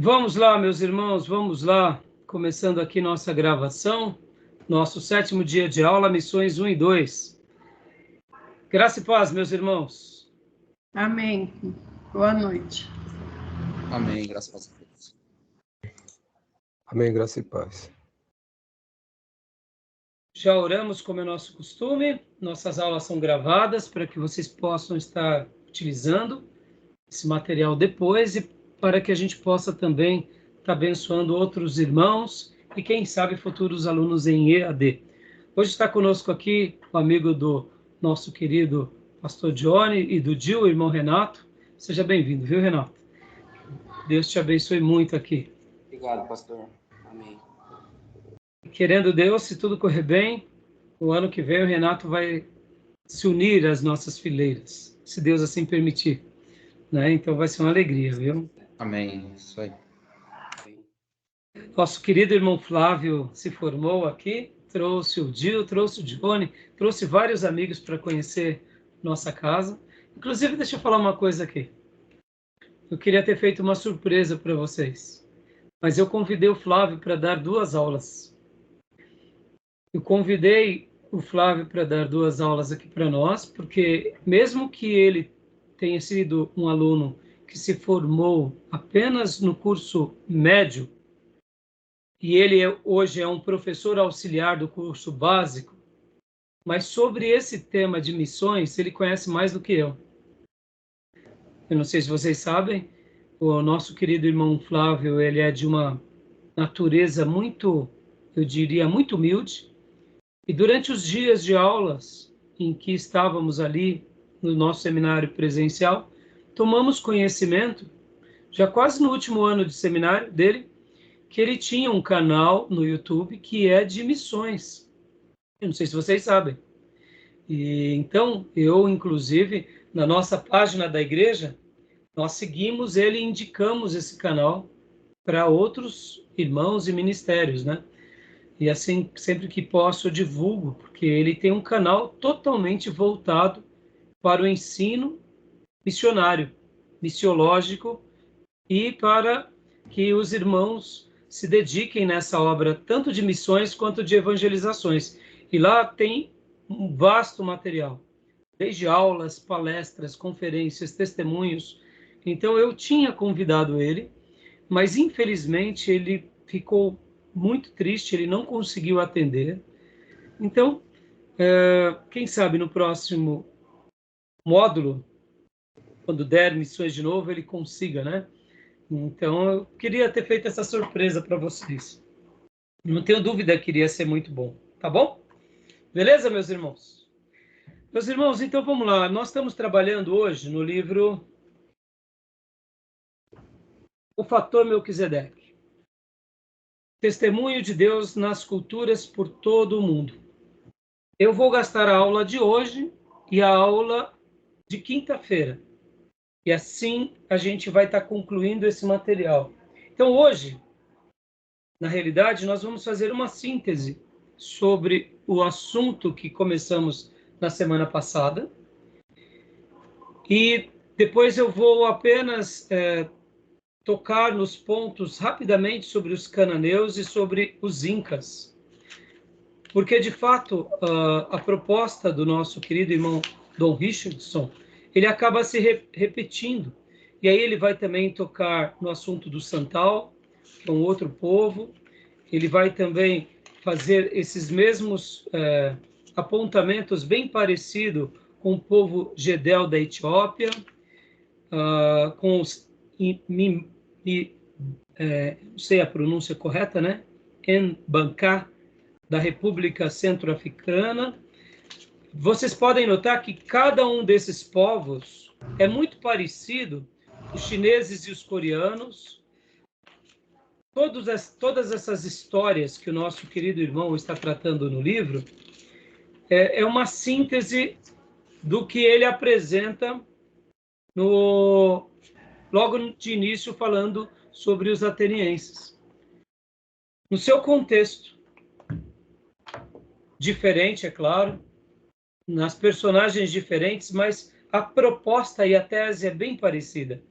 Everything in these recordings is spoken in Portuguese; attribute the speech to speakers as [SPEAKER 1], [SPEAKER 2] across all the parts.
[SPEAKER 1] Vamos lá, meus irmãos, vamos lá. Começando aqui nossa gravação, nosso 7º dia de aula, missões 1 e 2. Graça e paz, meus irmãos.
[SPEAKER 2] Amém. Boa noite.
[SPEAKER 3] Amém, graças a Deus.
[SPEAKER 4] Amém, graça e paz.
[SPEAKER 1] Já oramos como é nosso costume. Nossas aulas são gravadas para que vocês possam estar utilizando esse material depois e para que a gente possa também estar abençoando outros irmãos e, quem sabe, futuros alunos em EAD. Hoje está conosco aqui o amigo do nosso querido pastor Johnny e do Gil, o irmão Renato. Seja bem-vindo, viu, Renato? Deus te abençoe muito aqui.
[SPEAKER 3] Obrigado, pastor. Amém.
[SPEAKER 1] Querendo Deus, se tudo correr bem, o ano que vem o Renato vai se unir às nossas fileiras, se Deus assim permitir, né? Então vai ser uma alegria, viu?
[SPEAKER 3] Amém. Isso aí.
[SPEAKER 1] Nosso querido irmão Flávio se formou aqui, trouxe o Gil, trouxe o Johnny, trouxe vários amigos para conhecer nossa casa. Inclusive, deixa eu falar uma coisa aqui. Eu queria ter feito uma surpresa para vocês, mas eu convidei o Flávio para dar 2 aulas. Eu convidei o Flávio para dar 2 aulas aqui para nós, porque mesmo que ele tenha sido um aluno que se formou apenas no curso médio, e ele hoje é um professor auxiliar do curso básico, mas sobre esse tema de missões, ele conhece mais do que eu. Eu não sei se vocês sabem, o nosso querido irmão Flávio, ele é de uma natureza muito, eu diria, muito humilde, e durante os dias de aulas em que estávamos ali no nosso seminário presencial, tomamos conhecimento, já quase no último ano de seminário dele, que ele tinha um canal no YouTube que é de missões. Eu não sei se vocês sabem. E então, eu, inclusive, na nossa página da igreja, nós seguimos ele e indicamos esse canal para outros irmãos e ministérios, né? E assim, sempre que posso, eu divulgo, porque ele tem um canal totalmente voltado para o ensino missionário, missiológico, e para que os irmãos se dediquem nessa obra, tanto de missões quanto de evangelizações. E lá tem um vasto material, desde aulas, palestras, conferências, testemunhos. Então eu tinha convidado ele, mas infelizmente ele ficou muito triste, ele não conseguiu atender. Então, quem sabe no próximo módulo, quando der missões de novo, ele consiga, né? Então, eu queria ter feito essa surpresa para vocês. Não tenho dúvida que iria ser muito bom, tá bom? Beleza, meus irmãos? Meus irmãos, então vamos lá. Nós estamos trabalhando hoje no livro O Fator Melquisedeque. Testemunho de Deus nas culturas por todo o mundo. Eu vou gastar a aula de hoje e a aula de quinta-feira. E assim a gente vai estar concluindo esse material. Então hoje, na realidade, nós vamos fazer uma síntese sobre o assunto que começamos na semana passada. E depois eu vou apenas tocar nos pontos rapidamente sobre os cananeus e sobre os incas. Porque, de fato, a proposta do nosso querido irmão Dom Richardson, ele acaba se repetindo. E aí ele vai também tocar no assunto do Santal, que é um outro povo. Ele vai também fazer esses mesmos apontamentos bem parecido com o povo Gedel da Etiópia, com os não sei a pronúncia correta, né? Mbanká, da República Centro-Africana. Vocês podem notar que cada um desses povos é muito parecido, os chineses e os coreanos. Todas essas histórias que o nosso querido irmão está tratando no livro é uma síntese do que ele apresenta logo de início, falando sobre os atenienses. No seu contexto diferente, é claro, nas personagens diferentes, mas a proposta e a tese é bem parecida.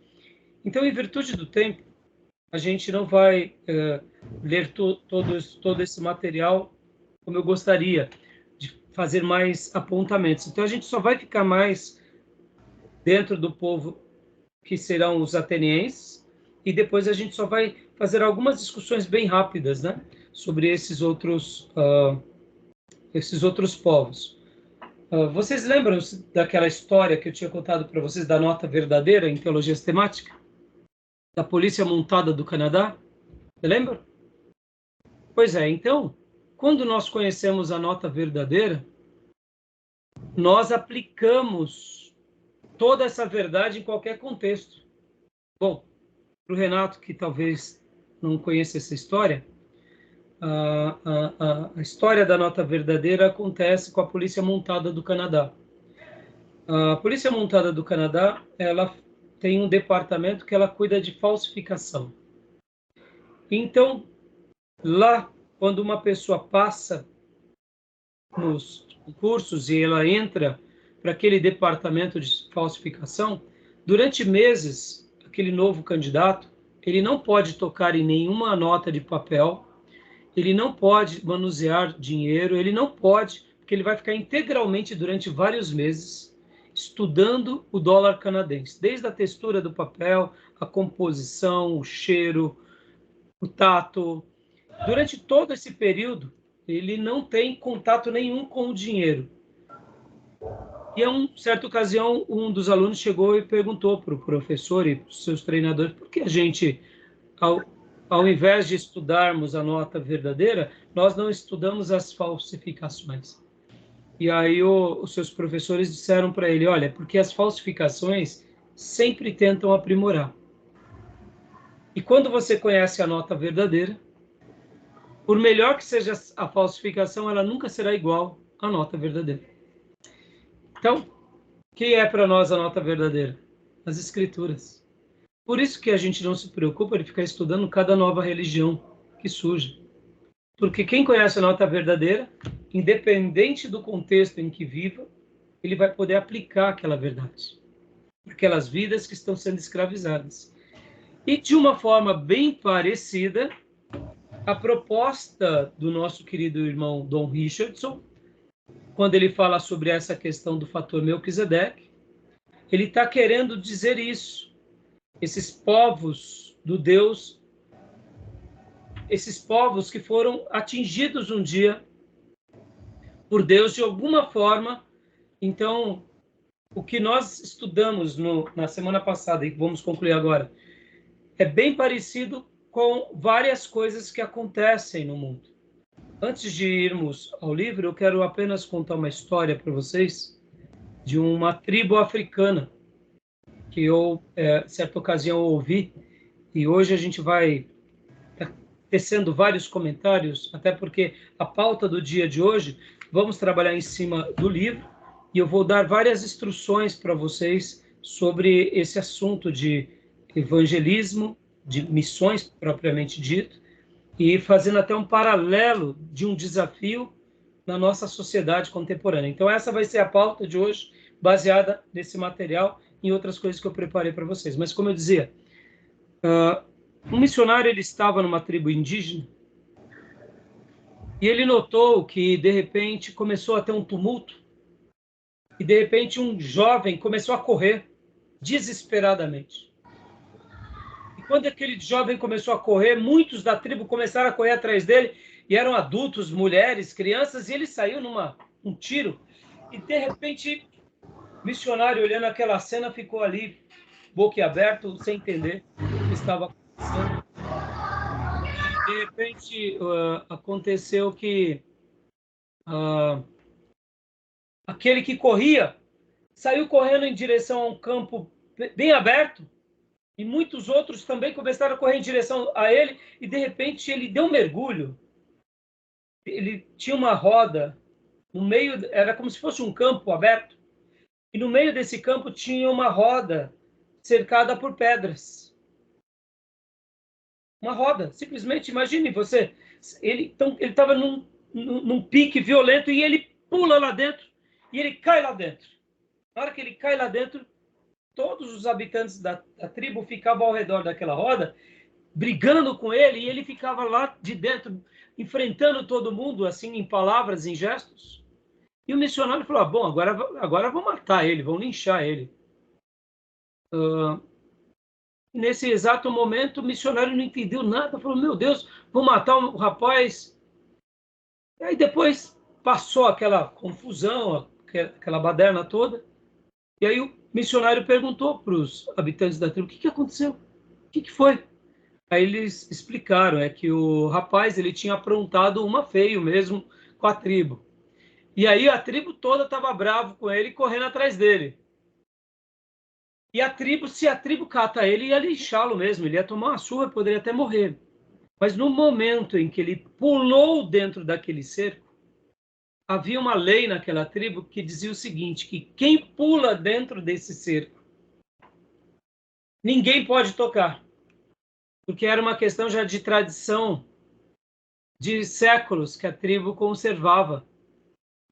[SPEAKER 1] Então, em virtude do tempo, a gente não vai ler todo esse material como eu gostaria, de fazer mais apontamentos. Então, a gente só vai ficar mais dentro do povo que serão os atenienses, e depois a gente só vai fazer algumas discussões bem rápidas, né, sobre esses outros povos. Vocês lembram daquela história que eu tinha contado para vocês da nota verdadeira em teologia sistemática? Da Polícia Montada do Canadá? Você lembra? Pois é, então, quando nós conhecemos a nota verdadeira, nós aplicamos toda essa verdade em qualquer contexto. Bom, para o Renato, que talvez não conheça essa história, a história da nota verdadeira acontece com a Polícia Montada do Canadá. A Polícia Montada do Canadá, ela tem um departamento que ela cuida de falsificação. Então, lá, quando uma pessoa passa nos concursos e ela entra para aquele departamento de falsificação, durante meses, aquele novo candidato, ele não pode tocar em nenhuma nota de papel, ele não pode manusear dinheiro, ele não pode, porque ele vai ficar integralmente durante vários meses estudando o dólar canadense, desde a textura do papel, a composição, o cheiro, o tato. Durante todo esse período, ele não tem contato nenhum com o dinheiro. E em uma certa ocasião, um dos alunos chegou e perguntou para o professor e para os seus treinadores por que a gente, ao invés de estudarmos a nota verdadeira, nós não estudamos as falsificações. E aí os seus professores disseram para ele, olha, porque as falsificações sempre tentam aprimorar. E quando você conhece a nota verdadeira, por melhor que seja a falsificação, ela nunca será igual à nota verdadeira. Então, o que é para nós a nota verdadeira? As Escrituras. Por isso que a gente não se preocupa de ficar estudando cada nova religião que surge. Porque quem conhece a nota verdadeira, independente do contexto em que viva, ele vai poder aplicar aquela verdade. Aquelas vidas que estão sendo escravizadas. E de uma forma bem parecida, a proposta do nosso querido irmão Don Richardson, quando ele fala sobre essa questão do fator Melquisedeque, ele está querendo dizer isso. Esses povos do Deus, esses povos que foram atingidos um dia por Deus de alguma forma. Então, o que nós estudamos na semana passada e vamos concluir agora, é bem parecido com várias coisas que acontecem no mundo. Antes de irmos ao livro, eu quero apenas contar uma história para vocês de uma tribo africana que eu, certa ocasião, ouvi, e hoje a gente vai tecendo vários comentários, até porque a pauta do dia de hoje, vamos trabalhar em cima do livro, e eu vou dar várias instruções para vocês sobre esse assunto de evangelismo, de missões propriamente dito, e fazendo até um paralelo de um desafio na nossa sociedade contemporânea. Então, essa vai ser a pauta de hoje, baseada nesse material e em outras coisas que eu preparei para vocês. Mas, como eu dizia, um missionário ele estava numa tribo indígena e ele notou que, de repente, começou a ter um tumulto e, de repente, um jovem começou a correr desesperadamente. E quando aquele jovem começou a correr, muitos da tribo começaram a correr atrás dele, e eram adultos, mulheres, crianças, e ele saiu um tiro, e de repente, o missionário olhando aquela cena ficou ali, boquiaberto, sem entender o que estava acontecendo. E, de repente, aconteceu que aquele que corria saiu correndo em direção a um campo bem aberto, e muitos outros também começaram a correr em direção a ele, e de repente ele deu um mergulho. Ele tinha uma roda no meio, era como se fosse um campo aberto, e no meio desse campo tinha uma roda cercada por pedras. Uma roda, simplesmente, imagine você, ele estava num pique violento e ele pula lá dentro e ele cai lá dentro. Na hora que ele cai lá dentro, todos os habitantes da tribo ficavam ao redor daquela roda brigando com ele, e ele ficava lá de dentro, enfrentando todo mundo, assim, em palavras, em gestos. E o missionário falou, bom, agora vão matar ele, vão linchar ele. Nesse exato momento, o missionário não entendeu nada, falou, meu Deus, vão matar o rapaz. E aí depois passou aquela confusão, aquela baderna toda, e aí o missionário perguntou para os habitantes da tribo, o que aconteceu? O que foi? Aí eles explicaram, que o rapaz ele tinha aprontado uma feio mesmo com a tribo. E aí a tribo toda estava bravo com ele, correndo atrás dele. E a tribo, se a tribo cata ele, ia lixá-lo mesmo, ele ia tomar uma surra, poderia até morrer. Mas no momento em que ele pulou dentro daquele cerco, havia uma lei naquela tribo que dizia o seguinte, que quem pula dentro desse cerco, ninguém pode tocar. Porque era uma questão já de tradição de séculos que a tribo conservava,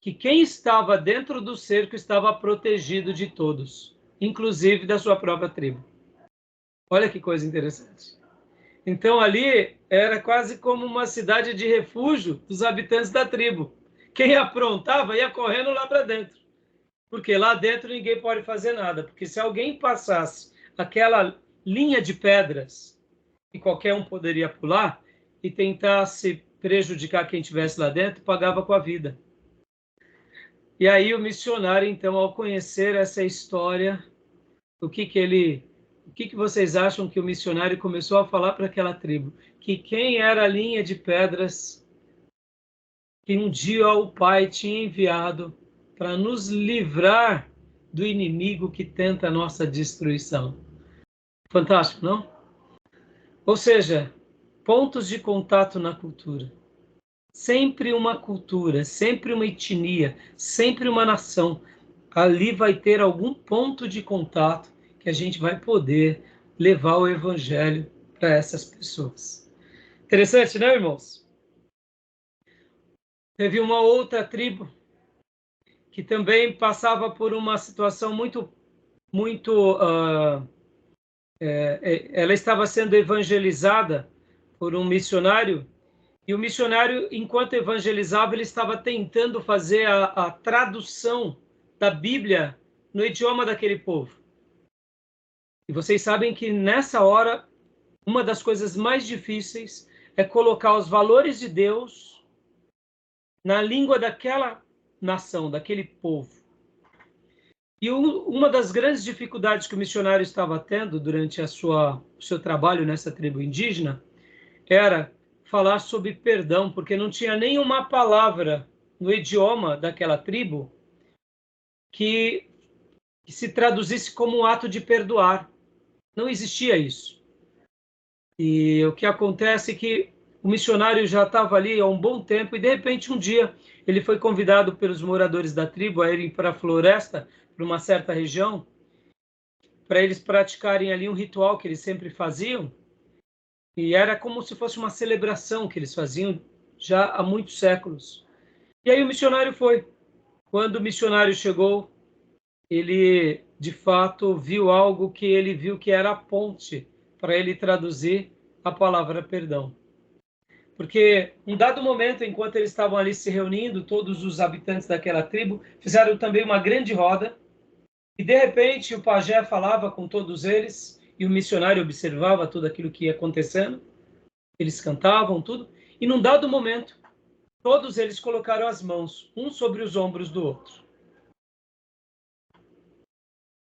[SPEAKER 1] que quem estava dentro do cerco estava protegido de todos, inclusive da sua própria tribo. Olha que coisa interessante. Então ali era quase como uma cidade de refúgio dos habitantes da tribo. Quem aprontava ia correndo lá para dentro, porque lá dentro ninguém pode fazer nada, porque se alguém passasse aquela linha de pedras que qualquer um poderia pular e tentasse prejudicar quem estivesse lá dentro, pagava com a vida. E aí o missionário, então, ao conhecer essa história, o que vocês acham que o missionário começou a falar para aquela tribo? Que quem era a linha de pedras que um dia o Pai tinha enviado para nos livrar do inimigo que tenta a nossa destruição. Fantástico, não? Ou seja, pontos de contato na cultura. Sempre uma cultura, sempre uma etnia, sempre uma nação. Ali vai ter algum ponto de contato que a gente vai poder levar o evangelho para essas pessoas. Interessante, né, irmãos? Teve uma outra tribo que também passava por uma situação muito ela estava sendo evangelizada por um missionário, e o missionário, enquanto evangelizava, ele estava tentando fazer a tradução da Bíblia no idioma daquele povo. E vocês sabem que nessa hora, uma das coisas mais difíceis é colocar os valores de Deus na língua daquela nação, daquele povo. E uma das grandes dificuldades que o missionário estava tendo durante o seu trabalho nessa tribo indígena era falar sobre perdão, porque não tinha nenhuma palavra no idioma daquela tribo que se traduzisse como um ato de perdoar. Não existia isso. E o que acontece é que o missionário já estava ali há um bom tempo e, de repente, um dia, ele foi convidado pelos moradores da tribo a irem para a floresta, para uma certa região, para eles praticarem ali um ritual que eles sempre faziam, e era como se fosse uma celebração que eles faziam já há muitos séculos. E aí o missionário foi. Quando o missionário chegou, ele, de fato, viu algo que ele viu que era a ponte para ele traduzir a palavra perdão. Porque, em dado momento, enquanto eles estavam ali se reunindo, todos os habitantes daquela tribo fizeram também uma grande roda, e, de repente, o pajé falava com todos eles, e o missionário observava tudo aquilo que ia acontecendo. Eles cantavam tudo, e num dado momento, todos eles colocaram as mãos, um sobre os ombros do outro.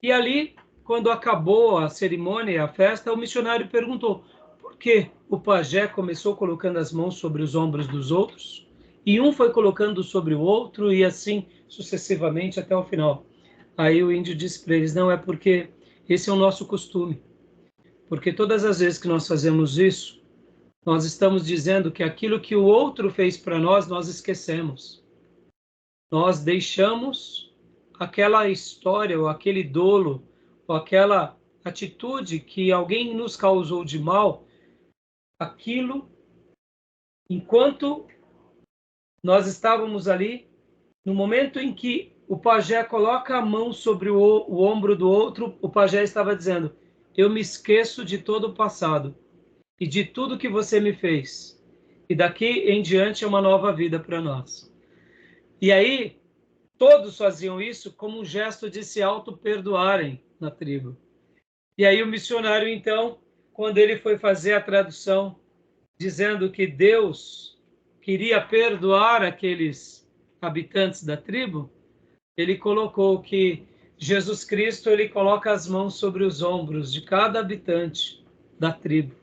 [SPEAKER 1] E ali, quando acabou a cerimônia e a festa, o missionário perguntou por que o pajé começou colocando as mãos sobre os ombros dos outros, e um foi colocando sobre o outro, e assim sucessivamente até o final. Aí o índio disse para eles, não, é porque esse é o nosso costume. Porque todas as vezes que nós fazemos isso, nós estamos dizendo que aquilo que o outro fez para nós, nós esquecemos. Nós deixamos aquela história, ou aquele dolo, ou aquela atitude que alguém nos causou de mal, aquilo, enquanto nós estávamos ali, no momento em que o pajé coloca a mão sobre o ombro do outro, o pajé estava dizendo, eu me esqueço de todo o passado e de tudo que você me fez. E daqui em diante é uma nova vida para nós. E aí, todos faziam isso como um gesto de se auto-perdoarem na tribo. E aí o missionário, então, quando ele foi fazer a tradução, dizendo que Deus queria perdoar aqueles habitantes da tribo, ele colocou que Jesus Cristo, ele coloca as mãos sobre os ombros de cada habitante da tribo,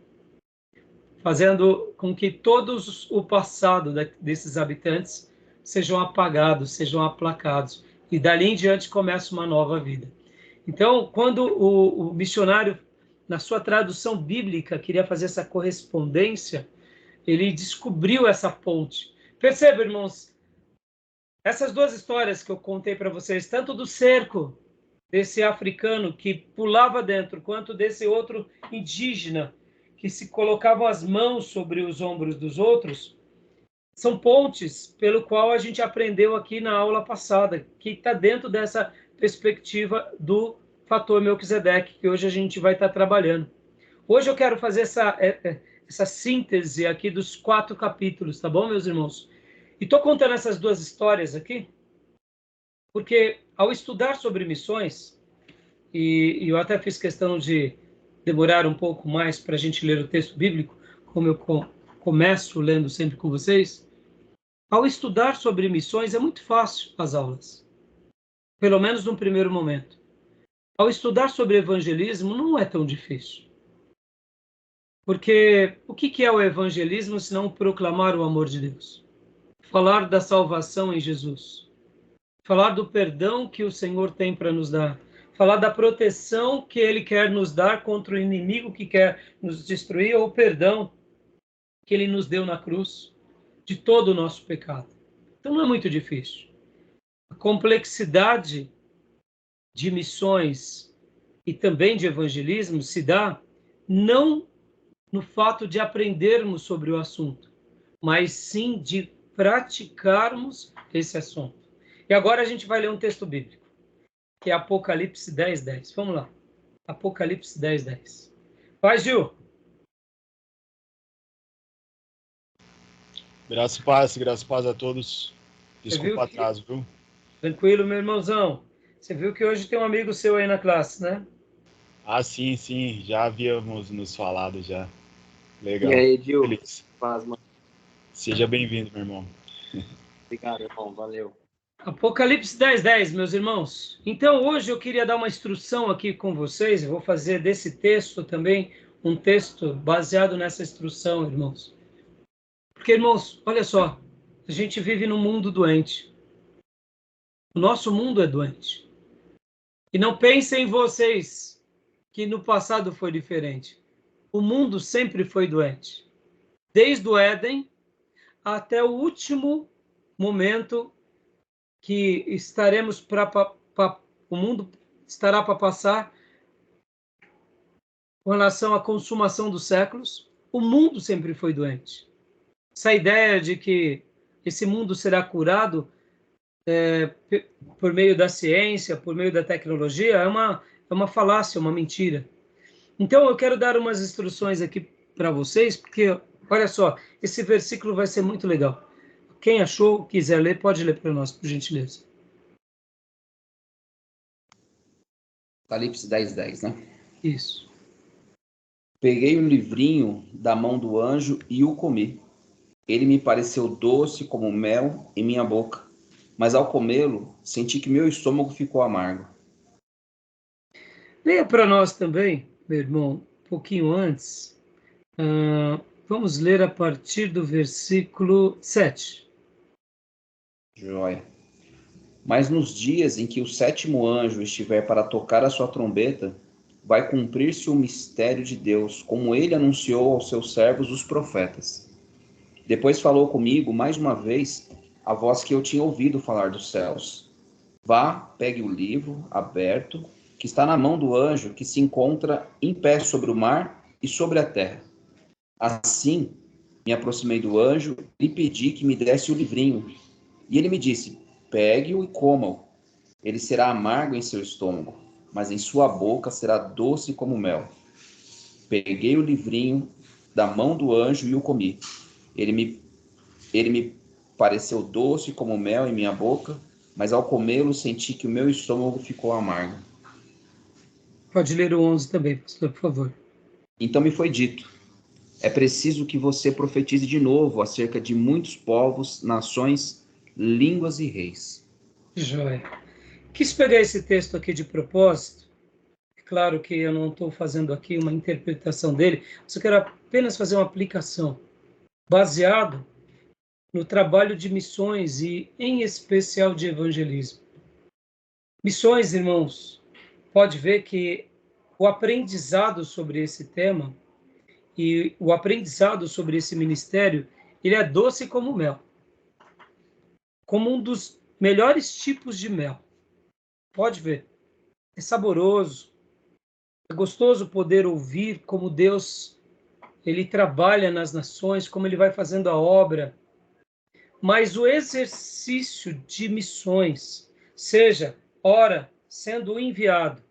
[SPEAKER 1] fazendo com que todos o passado desses habitantes sejam apagados, sejam aplacados, e dali em diante começa uma nova vida. Então, quando o missionário, na sua tradução bíblica, queria fazer essa correspondência, ele descobriu essa ponte. Perceba, irmãos, essas duas histórias que eu contei para vocês, tanto do cerco desse africano que pulava dentro, quanto desse outro indígena que se colocavam as mãos sobre os ombros dos outros, são pontes pelo qual a gente aprendeu aqui na aula passada, que está dentro dessa perspectiva do fator Melquisedeque, que hoje a gente vai estar trabalhando. Hoje eu quero fazer essa síntese aqui dos 4 capítulos, tá bom, meus irmãos? E estou contando essas duas histórias aqui, porque ao estudar sobre missões, e eu até fiz questão de demorar um pouco mais para a gente ler o texto bíblico, como eu começo lendo sempre com vocês, ao estudar sobre missões é muito fácil as aulas, pelo menos num primeiro momento. Ao estudar sobre evangelismo não é tão difícil. Porque o que é o evangelismo se não proclamar o amor de Deus? Falar da salvação em Jesus. Falar do perdão que o Senhor tem para nos dar. Falar da proteção que Ele quer nos dar contra o inimigo que quer nos destruir, ou o perdão que Ele nos deu na cruz de todo o nosso pecado. Então não é muito difícil. A complexidade de missões e também de evangelismo se dá não no fato de aprendermos sobre o assunto, mas sim de praticarmos esse assunto. E agora a gente vai ler um texto bíblico, que é Apocalipse 10:10. Vamos lá. Apocalipse 10:10. Vai, Gil.
[SPEAKER 5] Graça e paz a todos. Desculpa o atraso, viu?
[SPEAKER 1] Tranquilo, meu irmãozão. Você viu que hoje tem um amigo seu aí na classe, né?
[SPEAKER 5] Ah, sim, já havíamos nos falado já. Legal.
[SPEAKER 3] E aí, Gil?
[SPEAKER 5] Feliz.
[SPEAKER 3] Paz, mano.
[SPEAKER 5] Seja bem-vindo, meu irmão.
[SPEAKER 3] Obrigado, irmão. Valeu.
[SPEAKER 1] Apocalipse 10:10, meus irmãos. Então, hoje eu queria dar uma instrução aqui com vocês. Eu vou fazer desse texto também um texto baseado nessa instrução, irmãos. Porque, irmãos, olha só, a gente vive num mundo doente. O nosso mundo é doente. E não pensem vocês que no passado foi diferente. O mundo sempre foi doente. Desde o Éden até o último momento que estaremos o mundo estará para passar com relação à consumação dos séculos. O mundo sempre foi doente. Essa ideia de que esse mundo será curado por meio da ciência, por meio da tecnologia, é uma falácia, uma mentira. Então, eu quero dar umas instruções aqui para vocês, porque, olha só, esse versículo vai ser muito legal. Quem achou, quiser ler, pode ler para nós, por gentileza.
[SPEAKER 3] Apocalipse 10:10, né?
[SPEAKER 1] Isso.
[SPEAKER 3] Peguei um livrinho da mão do anjo e o comi. Ele me pareceu doce como mel em minha boca, mas ao comê-lo, senti que meu estômago ficou amargo.
[SPEAKER 1] Leia para nós também, meu irmão, um pouquinho antes. Vamos ler a partir do versículo 7.
[SPEAKER 3] Joia. Mas nos dias em que o 7º anjo estiver para tocar a sua trombeta, vai cumprir-se o mistério de Deus, como ele anunciou aos seus servos, os profetas. Depois falou comigo, mais uma vez, a voz que eu tinha ouvido falar dos céus. Vá, pegue o livro aberto, que está na mão do anjo, que se encontra em pé sobre o mar e sobre a terra. Assim, me aproximei do anjo e pedi que me desse o livrinho. E ele me disse, pegue-o e coma-o. Ele será amargo em seu estômago, mas em sua boca será doce como mel. Peguei o livrinho da mão do anjo e o comi. Ele me pareceu doce como mel em minha boca, mas ao comê-lo senti que o meu estômago ficou amargo.
[SPEAKER 1] Pode ler o 11 também, pastor, por favor.
[SPEAKER 3] Então me foi dito: é preciso que você profetize de novo acerca de muitos povos, nações, línguas e reis.
[SPEAKER 1] Joia. Quis pegar esse texto aqui de propósito. Claro que eu não estou fazendo aqui uma interpretação dele, só quero apenas fazer uma aplicação baseado no trabalho de missões e, em especial, de evangelismo. Missões, irmãos, pode ver que o aprendizado sobre esse tema e o aprendizado sobre esse ministério, ele é doce como mel, como um dos melhores tipos de mel. Pode ver, é saboroso, é gostoso poder ouvir como Deus ele trabalha nas nações, como ele vai fazendo a obra. Mas o exercício de missões, seja, ora, sendo enviado,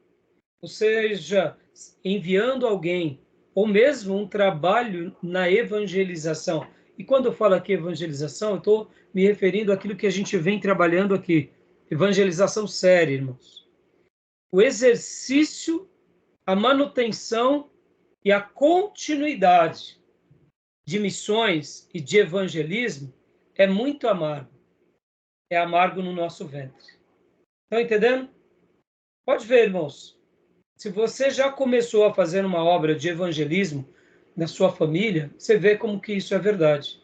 [SPEAKER 1] ou seja, enviando alguém, ou mesmo um trabalho na evangelização. E quando eu falo aqui evangelização, eu estou me referindo àquilo que a gente vem trabalhando aqui. Evangelização séria, irmãos. O exercício, a manutenção e a continuidade de missões e de evangelismo é muito amargo. É amargo no nosso ventre. Estão entendendo? Pode ver, irmãos. Se você já começou a fazer uma obra de evangelismo na sua família, você vê como que isso é verdade.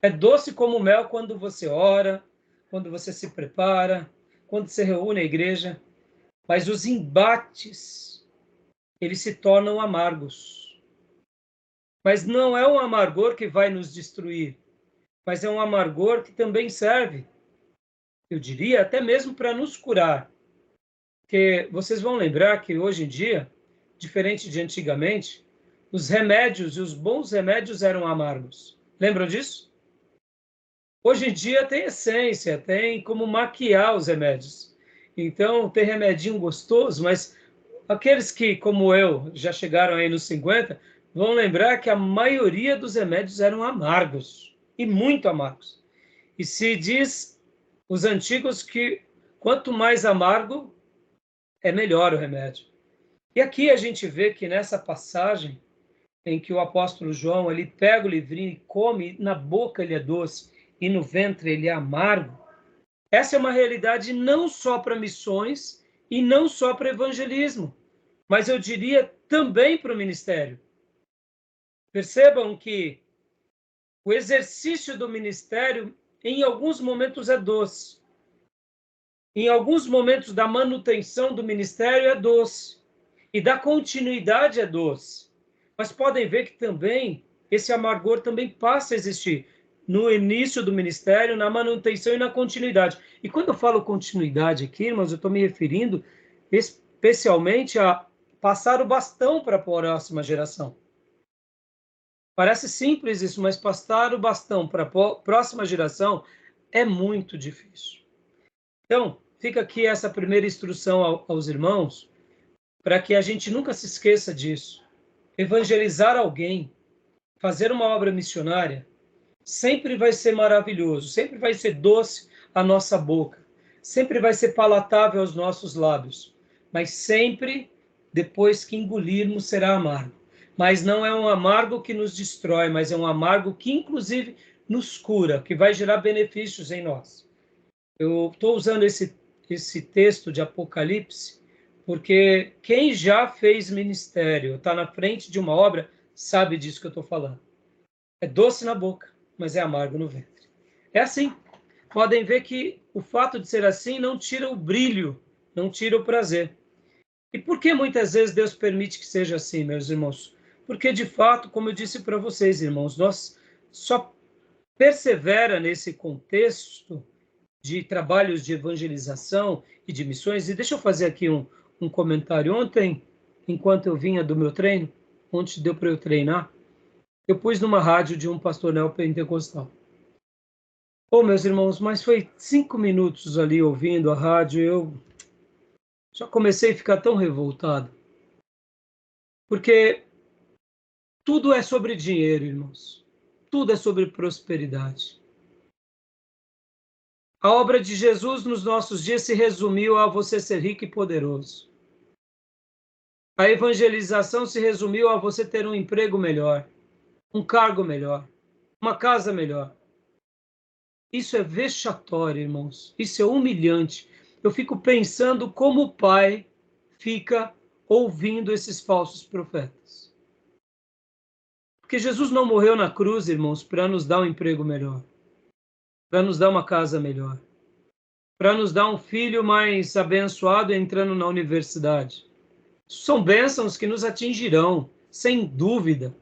[SPEAKER 1] É doce como mel quando você ora, quando você se prepara, quando se reúne à igreja, mas os embates, eles se tornam amargos. Mas não é um amargor que vai nos destruir, mas é um amargor que também serve, eu diria, até mesmo para nos curar. Porque vocês vão lembrar que hoje em dia, diferente de antigamente, os remédios e os bons remédios eram amargos. Lembram disso? Hoje em dia tem essência, tem como maquiar os remédios. Então, tem remedinho gostoso, mas aqueles que, como eu, já chegaram aí nos 50, vão lembrar que a maioria dos remédios eram amargos, e muito amargos. E se diz os antigos que quanto mais amargo, é melhor o remédio. E aqui a gente vê que nessa passagem em que o apóstolo João ele pega o livrinho e come, na boca ele é doce e no ventre ele é amargo. Essa é uma realidade não só para missões e não só para evangelismo, mas eu diria também para o ministério. Percebam que o exercício do ministério em alguns momentos é doce. Em alguns momentos da manutenção do ministério é doce. E da continuidade é doce. Mas podem ver que também esse amargor também passa a existir no início do ministério, na manutenção e na continuidade. E quando eu falo continuidade aqui, irmãos, eu estou me referindo especialmente a passar o bastão para a próxima geração. Parece simples isso, mas passar o bastão para a próxima geração é muito difícil. Então, fica aqui essa primeira instrução aos irmãos, para que a gente nunca se esqueça disso. Evangelizar alguém, fazer uma obra missionária, sempre vai ser maravilhoso, sempre vai ser doce à nossa boca, sempre vai ser palatável aos nossos lábios, mas sempre, depois que engolirmos, será amargo. Mas não é um amargo que nos destrói, mas é um amargo que, inclusive, nos cura, que vai gerar benefícios em nós. Eu estou usando esse texto de Apocalipse, porque quem já fez ministério, está na frente de uma obra, sabe disso que eu estou falando. É doce na boca, mas é amargo no ventre. É assim. Podem ver que o fato de ser assim não tira o brilho, não tira o prazer. E por que muitas vezes Deus permite que seja assim, meus irmãos? Porque, de fato, como eu disse para vocês, irmãos, nós só persevera nesse contexto de trabalhos de evangelização e de missões. E deixa eu fazer aqui um comentário. Ontem, enquanto eu vinha do meu treino, onde deu para eu treinar, eu pus numa rádio de um pastor neopentecostal. Meus irmãos, mas foi 5 minutos ali ouvindo a rádio, eu já comecei a ficar tão revoltado. Porque Tudo é sobre dinheiro, irmãos. Tudo é sobre prosperidade. A obra de Jesus nos nossos dias se resumiu a você ser rico e poderoso. A evangelização se resumiu a você ter um emprego melhor, um cargo melhor, uma casa melhor. Isso é vexatório, irmãos. Isso é humilhante. Eu fico pensando como o pai fica ouvindo esses falsos profetas. Porque Jesus não morreu na cruz, irmãos, para nos dar um emprego melhor, para nos dar uma casa melhor, para nos dar um filho mais abençoado entrando na universidade. São bênçãos que nos atingirão, sem dúvida.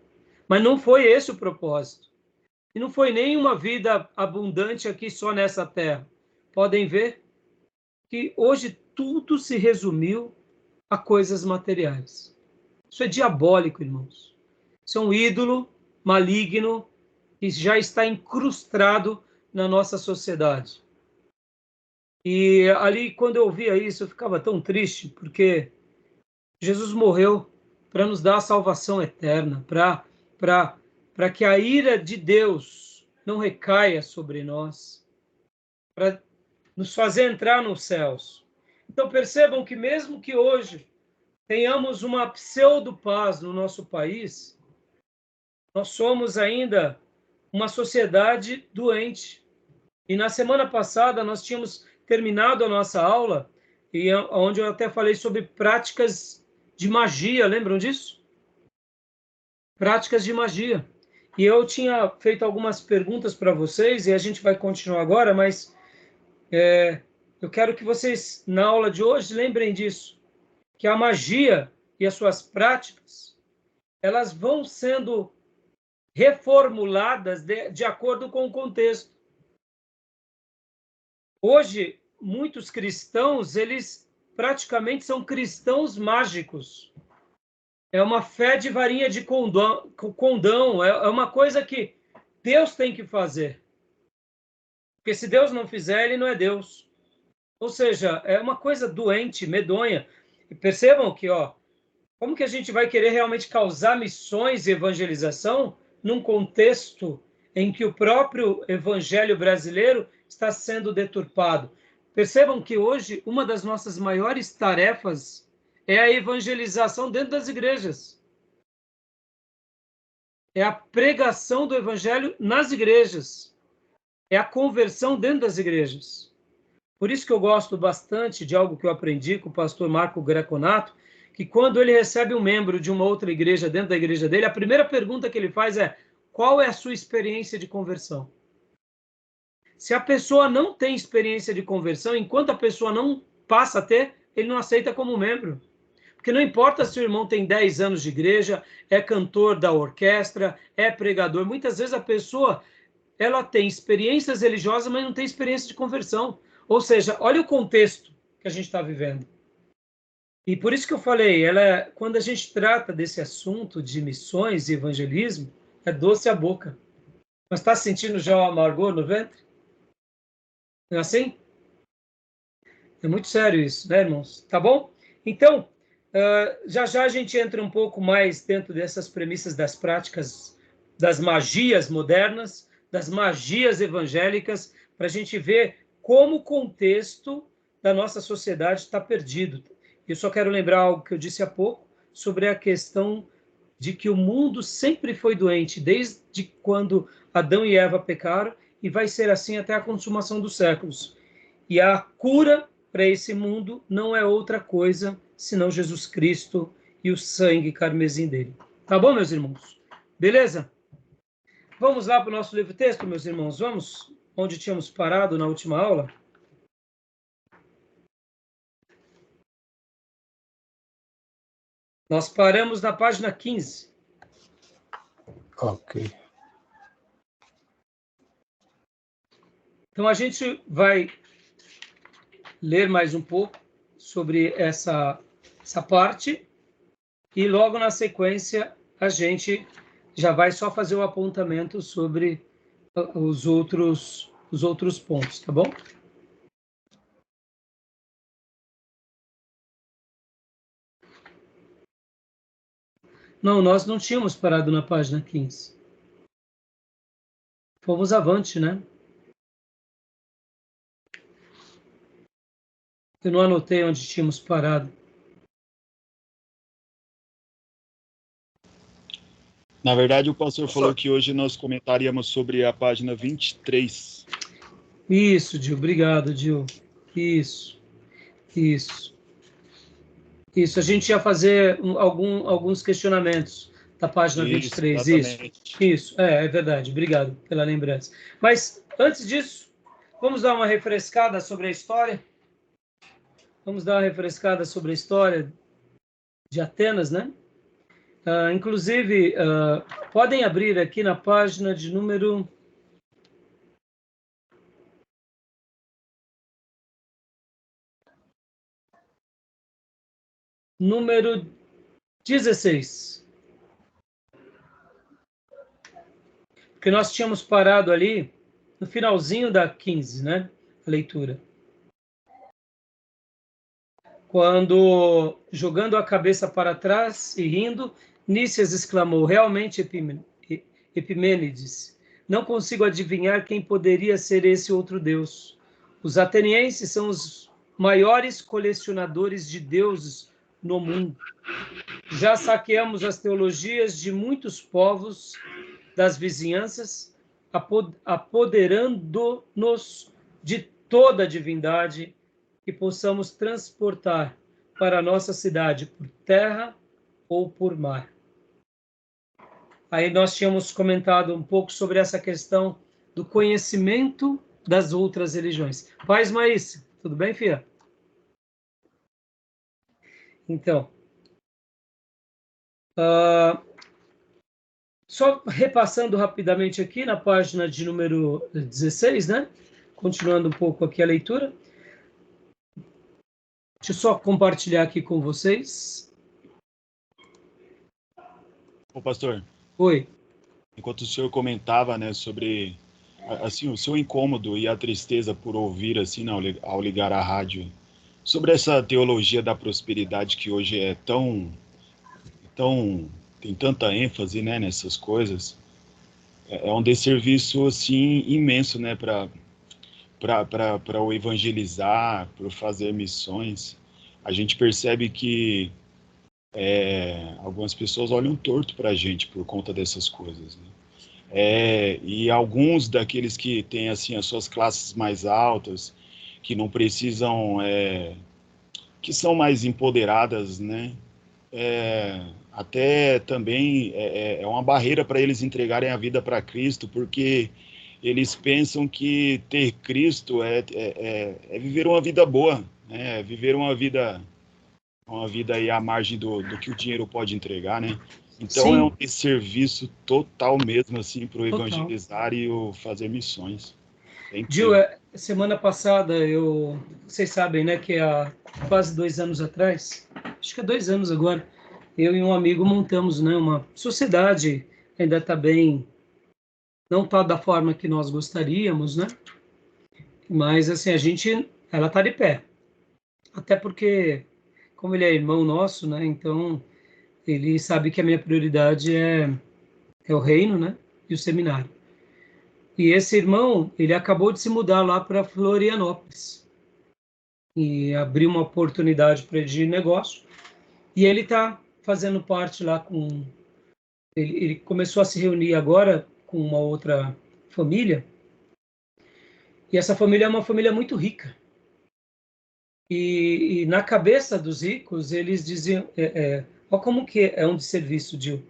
[SPEAKER 1] Mas não foi esse o propósito. E não foi nem uma vida abundante aqui só nessa terra. Podem ver que hoje tudo se resumiu a coisas materiais. Isso é diabólico, irmãos. Isso é um ídolo maligno que já está incrustado na nossa sociedade. E ali, quando eu ouvia isso, eu ficava tão triste, porque Jesus morreu para nos dar a salvação eterna, para que a ira de Deus não recaia sobre nós, para nos fazer entrar nos céus. Então percebam que mesmo que hoje tenhamos uma pseudo-paz no nosso país, nós somos ainda uma sociedade doente. E na semana passada nós tínhamos terminado a nossa aula, e onde eu até falei sobre práticas de magia, lembram disso? Práticas de magia. E eu tinha feito algumas perguntas para vocês, e a gente vai continuar agora, mas eu quero que vocês, na aula de hoje, lembrem disso, que a magia e as suas práticas, elas vão sendo reformuladas de acordo com o contexto. Hoje, muitos cristãos, eles praticamente são cristãos mágicos. É uma fé de varinha de condão, é uma coisa que Deus tem que fazer. Porque se Deus não fizer, ele não é Deus. Ou seja, é uma coisa doente, medonha. E percebam que, como que a gente vai querer realmente causar missões e evangelização num contexto em que o próprio evangelho brasileiro está sendo deturpado? Percebam que hoje uma das nossas maiores tarefas é a evangelização dentro das igrejas. É a pregação do evangelho nas igrejas. É a conversão dentro das igrejas. Por isso que eu gosto bastante de algo que eu aprendi com o pastor Marco Greconato, que quando ele recebe um membro de uma outra igreja dentro da igreja dele, a primeira pergunta que ele faz é: qual é a sua experiência de conversão? Se a pessoa não tem experiência de conversão, enquanto a pessoa não passa a ter, ele não aceita como membro. Porque não importa se o irmão tem 10 anos de igreja, é cantor da orquestra, é pregador. Muitas vezes a pessoa ela tem experiências religiosas, mas não tem experiência de conversão. Ou seja, olha o contexto que a gente está vivendo. E por isso que eu falei, quando a gente trata desse assunto de missões e evangelismo, é doce a boca. Mas está sentindo já o amargor no ventre? Não é assim? É muito sério isso, né, irmãos? Tá bom? Então, já já a gente entra um pouco mais dentro dessas premissas das práticas, das magias modernas, das magias evangélicas, para a gente ver como o contexto da nossa sociedade está perdido. Eu só quero lembrar algo que eu disse há pouco sobre a questão de que o mundo sempre foi doente, desde quando Adão e Eva pecaram, e vai ser assim até a consumação dos séculos. E a cura para esse mundo não é outra coisa senão Jesus Cristo e o sangue carmesim dele. Tá bom, meus irmãos? Beleza? Vamos lá para o nosso livro-texto, meus irmãos. Vamos onde tínhamos parado na última aula? Nós paramos na página 15.
[SPEAKER 4] Ok.
[SPEAKER 1] Então, a gente vai ler mais um pouco sobre essa parte e logo na sequência a gente já vai só fazer o apontamento sobre os outros pontos, tá bom? Não, nós não tínhamos parado na página 15. Fomos avante, né? Eu não anotei onde tínhamos parado.
[SPEAKER 5] Na verdade, o pastor falou que hoje nós comentaríamos sobre a página 23.
[SPEAKER 1] Isso, Dil. Obrigado, Dil. Isso. Isso, a gente ia fazer alguns questionamentos da página 23. Isso, é verdade. Obrigado pela lembrança. Mas, antes disso, vamos dar uma refrescada sobre a história? Vamos dar uma refrescada sobre a história de Atenas, né? Inclusive, podem abrir aqui na página de número 16. Porque nós tínhamos parado ali no finalzinho da 15, né? A leitura. Quando, jogando a cabeça para trás e rindo, Nícias exclamou: realmente, Epimênides, não consigo adivinhar quem poderia ser esse outro deus. Os atenienses são os maiores colecionadores de deuses no mundo. Já saqueamos as teologias de muitos povos das vizinhanças, apoderando-nos de toda a divindade que possamos transportar para a nossa cidade por terra ou por mar. Aí nós tínhamos comentado um pouco sobre essa questão do conhecimento das outras religiões. Paz, Maísa, tudo bem, filha? Então, só repassando rapidamente aqui na página de número 16, né? Continuando um pouco aqui a leitura. Deixa eu só compartilhar aqui com vocês.
[SPEAKER 5] Ô, pastor.
[SPEAKER 1] Oi.
[SPEAKER 5] Enquanto o senhor comentava, né, sobre assim, o seu incômodo e a tristeza por ouvir, assim, ao ligar a rádio, sobre essa teologia da prosperidade que hoje é tão tem tanta ênfase, né, nessas coisas, é um desserviço, assim, imenso, né, para o evangelizar, para fazer missões. A gente percebe que algumas pessoas olham torto para a gente por conta dessas coisas, né? E alguns daqueles que têm assim as suas classes mais altas, que não precisam, que são mais empoderadas, né? Até também é uma barreira para eles entregarem a vida para Cristo, porque eles pensam que ter Cristo é viver uma vida boa, né? Viver uma vida aí à margem do que o dinheiro pode entregar, né? Então
[SPEAKER 1] Sim.
[SPEAKER 5] é um desserviço total mesmo, assim, para o evangelizar e o fazer missões.
[SPEAKER 1] Gil, semana passada, vocês sabem, né, que há quase 2 anos atrás, acho que é 2 anos agora, eu e um amigo montamos, né, uma sociedade, ainda está bem, não está da forma que nós gostaríamos, né, mas assim, ela está de pé, até porque, como ele é irmão nosso, né, então ele sabe que a minha prioridade é o reino, né, e o seminário. E esse irmão, ele acabou de se mudar lá para Florianópolis e abriu uma oportunidade para ele de negócio. E ele está fazendo parte lá com... Ele começou a se reunir agora com uma outra família. E essa família é uma família muito rica. E na cabeça dos ricos, eles diziam... olha como que é um desserviço, Gil.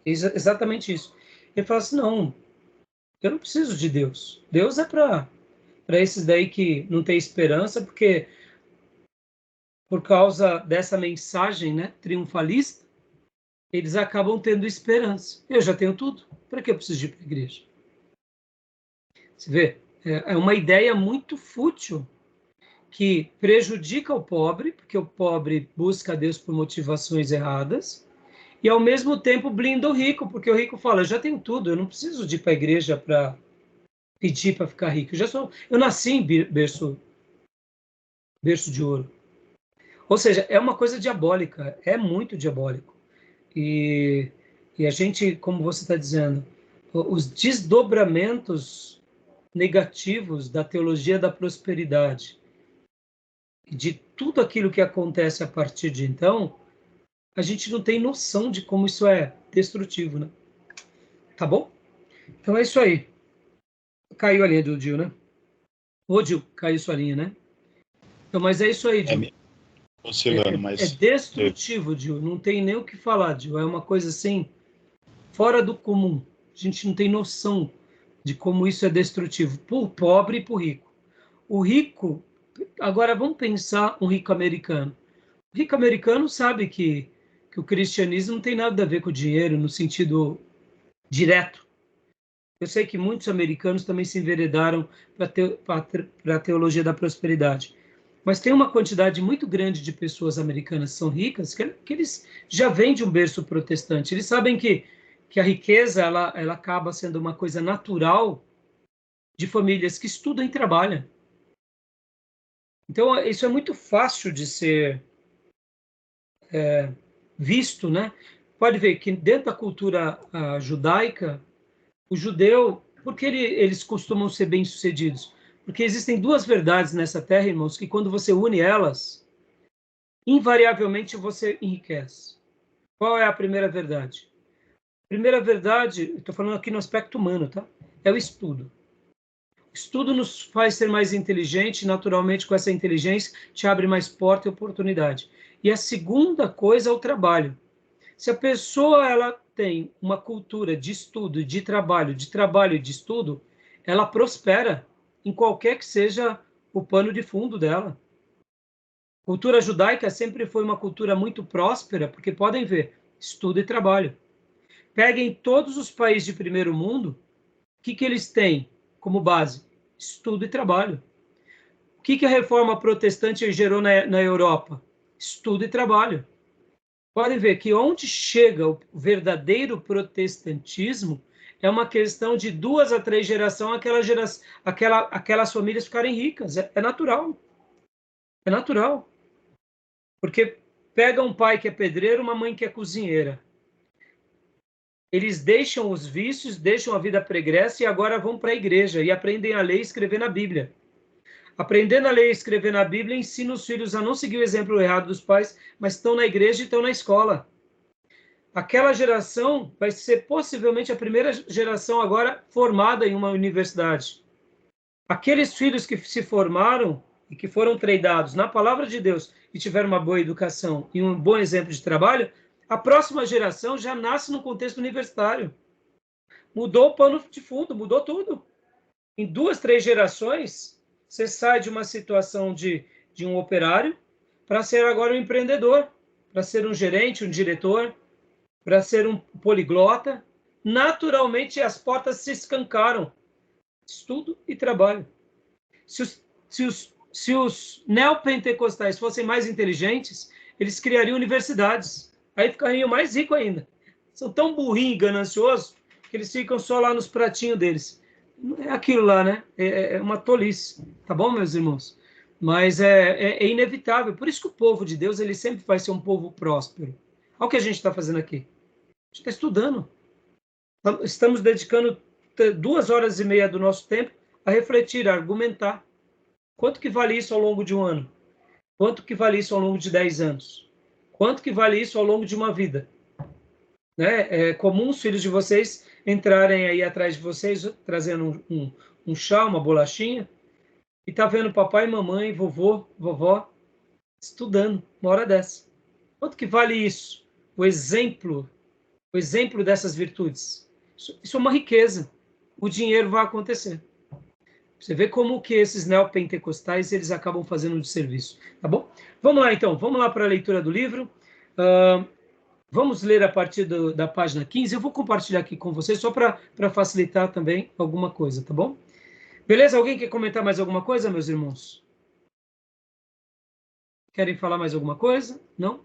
[SPEAKER 1] Exatamente isso. Ele fala assim, não, eu não preciso de Deus. Deus é para esses daí que não tem esperança, porque por causa dessa mensagem, né, triunfalista, eles acabam tendo esperança. Eu já tenho tudo. Para que eu preciso ir para a igreja? Você vê? É uma ideia muito fútil que prejudica o pobre, porque o pobre busca a Deus por motivações erradas, e ao mesmo tempo blinda o rico, porque o rico fala, eu já tenho tudo, eu não preciso de ir para a igreja para pedir para ficar rico. Eu nasci em berço de ouro. Ou seja, é uma coisa diabólica, é muito diabólico. E E a gente, como você está dizendo, os desdobramentos negativos da teologia da prosperidade, de tudo aquilo que acontece a partir de então, a gente não tem noção de como isso é destrutivo, né? Tá bom? Então é isso aí. Caiu a linha do Dil, né? Ô, Dil, caiu sua linha, né? Então, mas é isso aí, Dil.
[SPEAKER 5] Oscilando,
[SPEAKER 1] É
[SPEAKER 5] mas...
[SPEAKER 1] destrutivo, Dil. Não tem nem o que falar, Dil. É uma coisa assim, fora do comum. A gente não tem noção de como isso é destrutivo para o pobre e para o rico. O rico, agora vamos pensar um rico americano. O rico americano sabe que o cristianismo não tem nada a ver com o dinheiro no sentido direto. Eu sei que muitos americanos também se enveredaram para a teologia da prosperidade. Mas tem uma quantidade muito grande de pessoas americanas que são ricas que eles já vêm de um berço protestante. Eles sabem que a riqueza ela acaba sendo uma coisa natural de famílias que estudam e trabalham. Então, isso é muito fácil de ser visto, né? Pode ver que dentro da cultura judaica, o judeu, por que eles costumam ser bem-sucedidos? Porque existem duas verdades nessa terra, irmãos, que quando você une elas, invariavelmente você enriquece. Qual é a primeira verdade? A primeira verdade, estou falando aqui no aspecto humano, tá? É o estudo. O estudo nos faz ser mais inteligente, naturalmente com essa inteligência te abre mais porta e oportunidade. E a segunda coisa é o trabalho. Se a pessoa ela tem uma cultura de estudo, de trabalho e de estudo, ela prospera em qualquer que seja o pano de fundo dela. A cultura judaica sempre foi uma cultura muito próspera, porque podem ver, estudo e trabalho. Peguem todos os países de primeiro mundo, o que eles têm como base? Estudo e trabalho. O que a reforma protestante gerou na Europa? Estudo e trabalho. Podem ver que onde chega o verdadeiro protestantismo é uma questão de 2 a 3 gerações, aquelas famílias ficarem ricas. É natural. É natural. Porque pega um pai que é pedreiro, uma mãe que é cozinheira. Eles deixam os vícios, deixam a vida pregressa e agora vão para a igreja e aprendem a ler e escrever na Bíblia. Aprendendo a ler e escrever na Bíblia, ensina os filhos a não seguir o exemplo errado dos pais, mas estão na igreja e estão na escola. Aquela geração vai ser possivelmente a primeira geração agora formada em uma universidade. Aqueles filhos que se formaram e que foram treinados na palavra de Deus e tiveram uma boa educação e um bom exemplo de trabalho, a próxima geração já nasce no contexto universitário. Mudou o pano de fundo, mudou tudo. Em 2, 3 gerações, você sai de uma situação de um operário para ser agora um empreendedor, para ser um gerente, um diretor, para ser um poliglota. Naturalmente, as portas se escancaram. Estudo e trabalho. Se os neopentecostais fossem mais inteligentes, eles criariam universidades. Aí ficariam mais ricos ainda. São tão burrinhos e gananciosos que eles ficam só lá nos pratinhos deles. É aquilo lá, né? É uma tolice. Tá bom, meus irmãos? Mas é inevitável. Por isso que o povo de Deus ele sempre vai ser um povo próspero. Olha o que a gente está fazendo aqui. A gente está estudando. Estamos dedicando 2 horas e meia do nosso tempo a refletir, a argumentar. Quanto que vale isso ao longo de um ano? Quanto que vale isso ao longo de 10 anos? Quanto que vale isso ao longo de uma vida? Né? É comum os filhos de vocês entrarem aí atrás de vocês, trazendo um chá, uma bolachinha, e tá vendo papai, mamãe, vovô, vovó, estudando uma hora dessa. Quanto que vale isso? O exemplo dessas virtudes. Isso é uma riqueza. O dinheiro vai acontecer. Você vê como que esses neopentecostais eles acabam fazendo de serviço, tá bom? Vamos lá então, vamos lá para a leitura do livro. Vamos ler a partir da página 15. Eu vou compartilhar aqui com vocês só para facilitar também alguma coisa, tá bom? Beleza? Alguém quer comentar mais alguma coisa, meus irmãos? Querem falar mais alguma coisa? Não?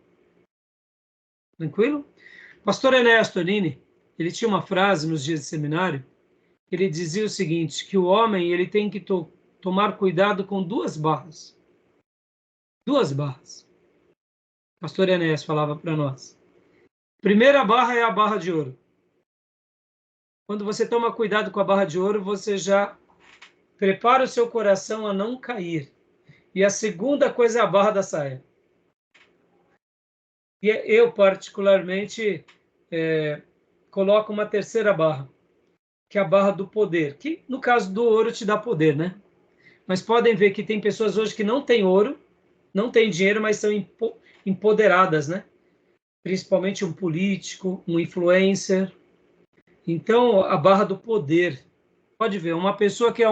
[SPEAKER 1] Tranquilo? Pastor Ernesto Nini, ele tinha uma frase nos dias de seminário. Ele dizia o seguinte, que o homem ele tem que tomar cuidado com 2 barras. 2 barras. Pastor Enéas falava para nós. Primeira barra é a barra de ouro. quando você toma cuidado com a barra de ouro, você já prepara o seu coração a não cair. E a segunda coisa é a barra da saia. E eu, particularmente, coloco uma terceira barra, que é a barra do poder, que, no caso do ouro, te dá poder, né? Mas podem ver que tem pessoas hoje que não têm ouro, não têm dinheiro, mas são empoderadas, né? Principalmente um político, um influencer. Então, a barra do poder. Pode ver, uma pessoa que é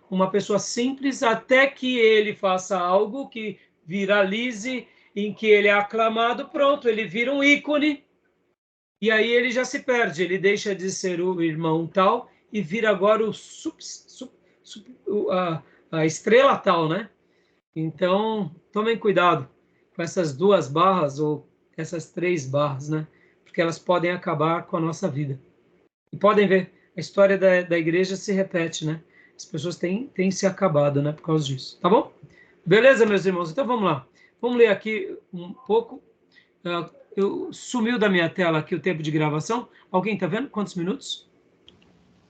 [SPEAKER 1] uma pessoa simples, até que ele faça algo que viralize, em que ele é aclamado, pronto, ele vira um ícone, e aí ele já se perde, ele deixa de ser o irmão tal e vira agora a estrela tal, né? Então, tomem cuidado com essas duas barras ou essas três barras, né? Porque elas podem acabar com a nossa vida. E podem ver, a história da igreja se repete, né? As pessoas têm se acabado, né? Por causa disso. Tá bom? Beleza, meus irmãos? Então vamos lá. Vamos ler aqui um pouco. Sumiu da minha tela aqui o tempo de gravação. Alguém tá vendo? Quantos minutos?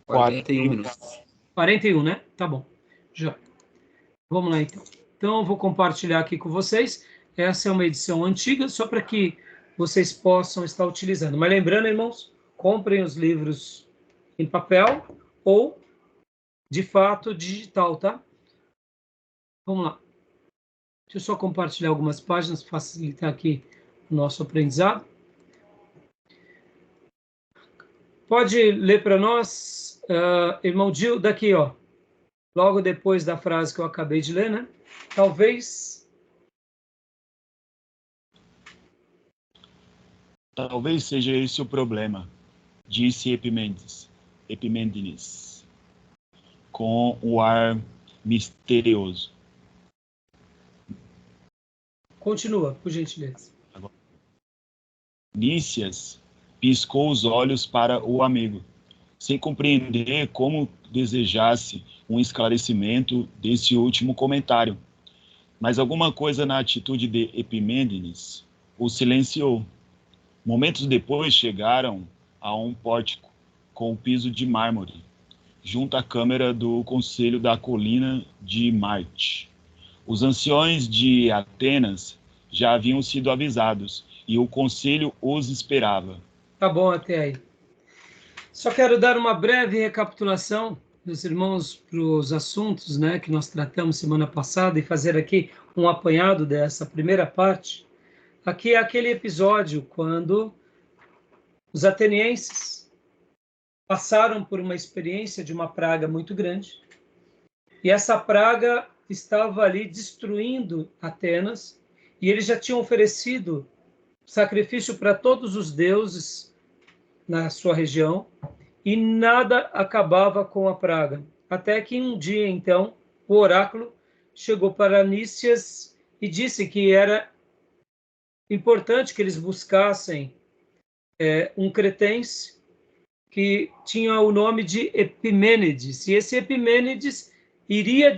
[SPEAKER 3] 41 minutos.
[SPEAKER 1] 41, né? Tá bom. Já. Vamos lá, então. Então, eu vou compartilhar aqui com vocês. Essa é uma edição antiga, só para que vocês possam estar utilizando. Mas lembrando, irmãos, comprem os livros em papel ou, de fato, digital, tá? Vamos lá. Deixa eu só compartilhar algumas páginas para facilitar aqui o nosso aprendizado. Pode ler para nós, irmão Gil, daqui, ó. Logo depois da frase que eu acabei de ler, né?
[SPEAKER 5] Talvez seja esse o problema, disse Epimênides, com o ar misterioso.
[SPEAKER 1] Continua, por gentileza.
[SPEAKER 5] Nícias piscou os olhos para o amigo, sem compreender como desejasse um esclarecimento desse último comentário. Mas alguma coisa na atitude de Epimênides o silenciou. Momentos depois chegaram a um pórtico com o piso de mármore, junto à câmara do Conselho da Colina de Marte. Os anciões de Atenas já haviam sido avisados e o conselho os esperava.
[SPEAKER 1] Tá bom até aí. Só quero dar uma breve recapitulação, meus irmãos, para os assuntos, né, que nós tratamos semana passada e fazer aqui um apanhado dessa primeira parte. Aqui é aquele episódio quando os atenienses passaram por uma experiência de uma praga muito grande e essa praga estava ali destruindo Atenas e eles já tinham oferecido sacrifício para todos os deuses na sua região e nada acabava com a praga. Até que um dia, então, o oráculo chegou para Nícias e disse que era importante que eles buscassem um cretense que tinha o nome de Epimênides, e esse Epimênides iria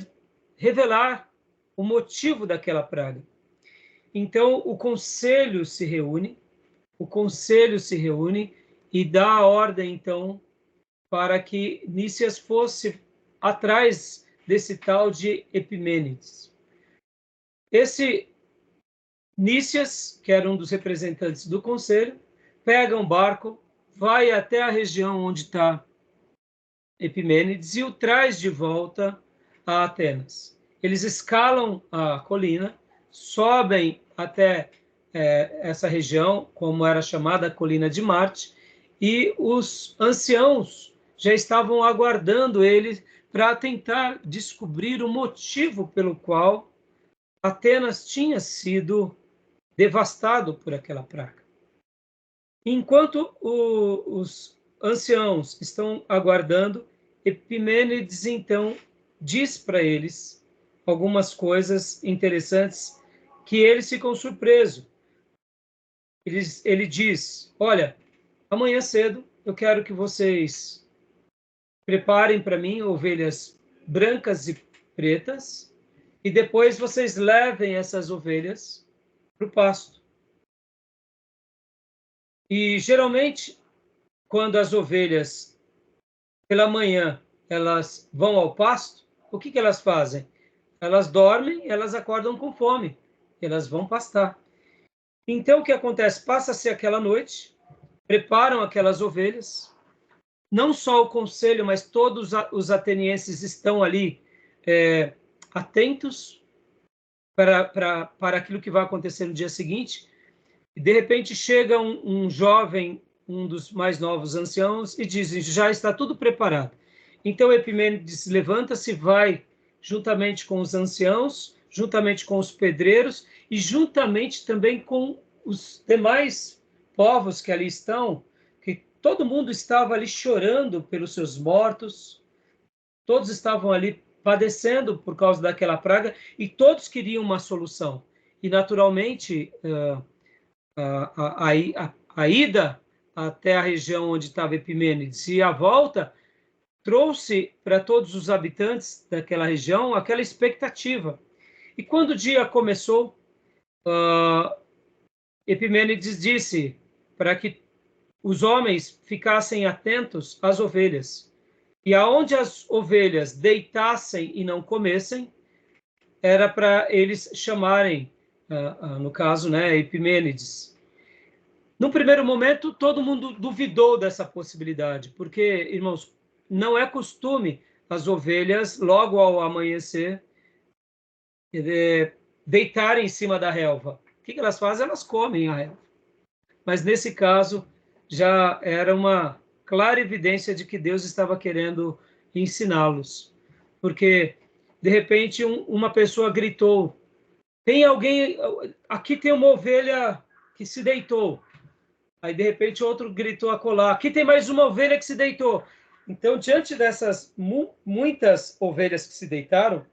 [SPEAKER 1] revelar o motivo daquela praga. Então, o conselho se reúne e dá a ordem, então, para que Nícias fosse atrás desse tal de Epimênides. Esse Nícias, que era um dos representantes do conselho, pega um barco, vai até a região onde está Epimênides e o traz de volta a Atenas. Eles escalam a colina, sobem até essa região, como era chamada a Colina de Marte, e os anciãos já estavam aguardando eles para tentar descobrir o motivo pelo qual Atenas tinha sido devastado por aquela praga. Enquanto os anciãos estão aguardando, Epimênides, então, diz para eles algumas coisas interessantes que eles ficam surpresos. Ele diz, olha, amanhã cedo eu quero que vocês preparem para mim ovelhas brancas e pretas e depois vocês levem essas ovelhas para o pasto. E, geralmente, quando as ovelhas pela manhã elas vão ao pasto, o que elas fazem? Elas dormem, elas acordam com fome, elas vão pastar. Então, o que acontece? Passa-se aquela noite, preparam aquelas ovelhas, não só o conselho, mas todos os atenienses estão ali atentos para aquilo que vai acontecer no dia seguinte, e de repente chega um jovem, um dos mais novos anciãos, e diz, já está tudo preparado. Então Epimênides levanta-se, vai juntamente com os anciãos, juntamente com os pedreiros, e juntamente também com os demais povos que ali estão, que todo mundo estava ali chorando pelos seus mortos, todos estavam ali padecendo por causa daquela praga, e todos queriam uma solução. E, naturalmente, a ida até a região onde estava Epimênides e a volta trouxe para todos os habitantes daquela região aquela expectativa. E quando o dia começou, Epimênides disse para que os homens ficassem atentos às ovelhas. E aonde as ovelhas deitassem e não comessem, era para eles chamarem, no caso, né, Epimênides. No primeiro momento, todo mundo duvidou dessa possibilidade, porque, irmãos, não é costume as ovelhas, logo ao amanhecer, deitarem em cima da relva. O que elas fazem? Elas comem a relva. Mas, nesse caso, já era uma clara evidência de que Deus estava querendo ensiná-los. Porque, de repente, uma pessoa gritou, tem alguém, aqui tem uma ovelha que se deitou. Aí, de repente, outro gritou acolá, aqui tem mais uma ovelha que se deitou. Então, diante dessas muitas ovelhas que se deitaram,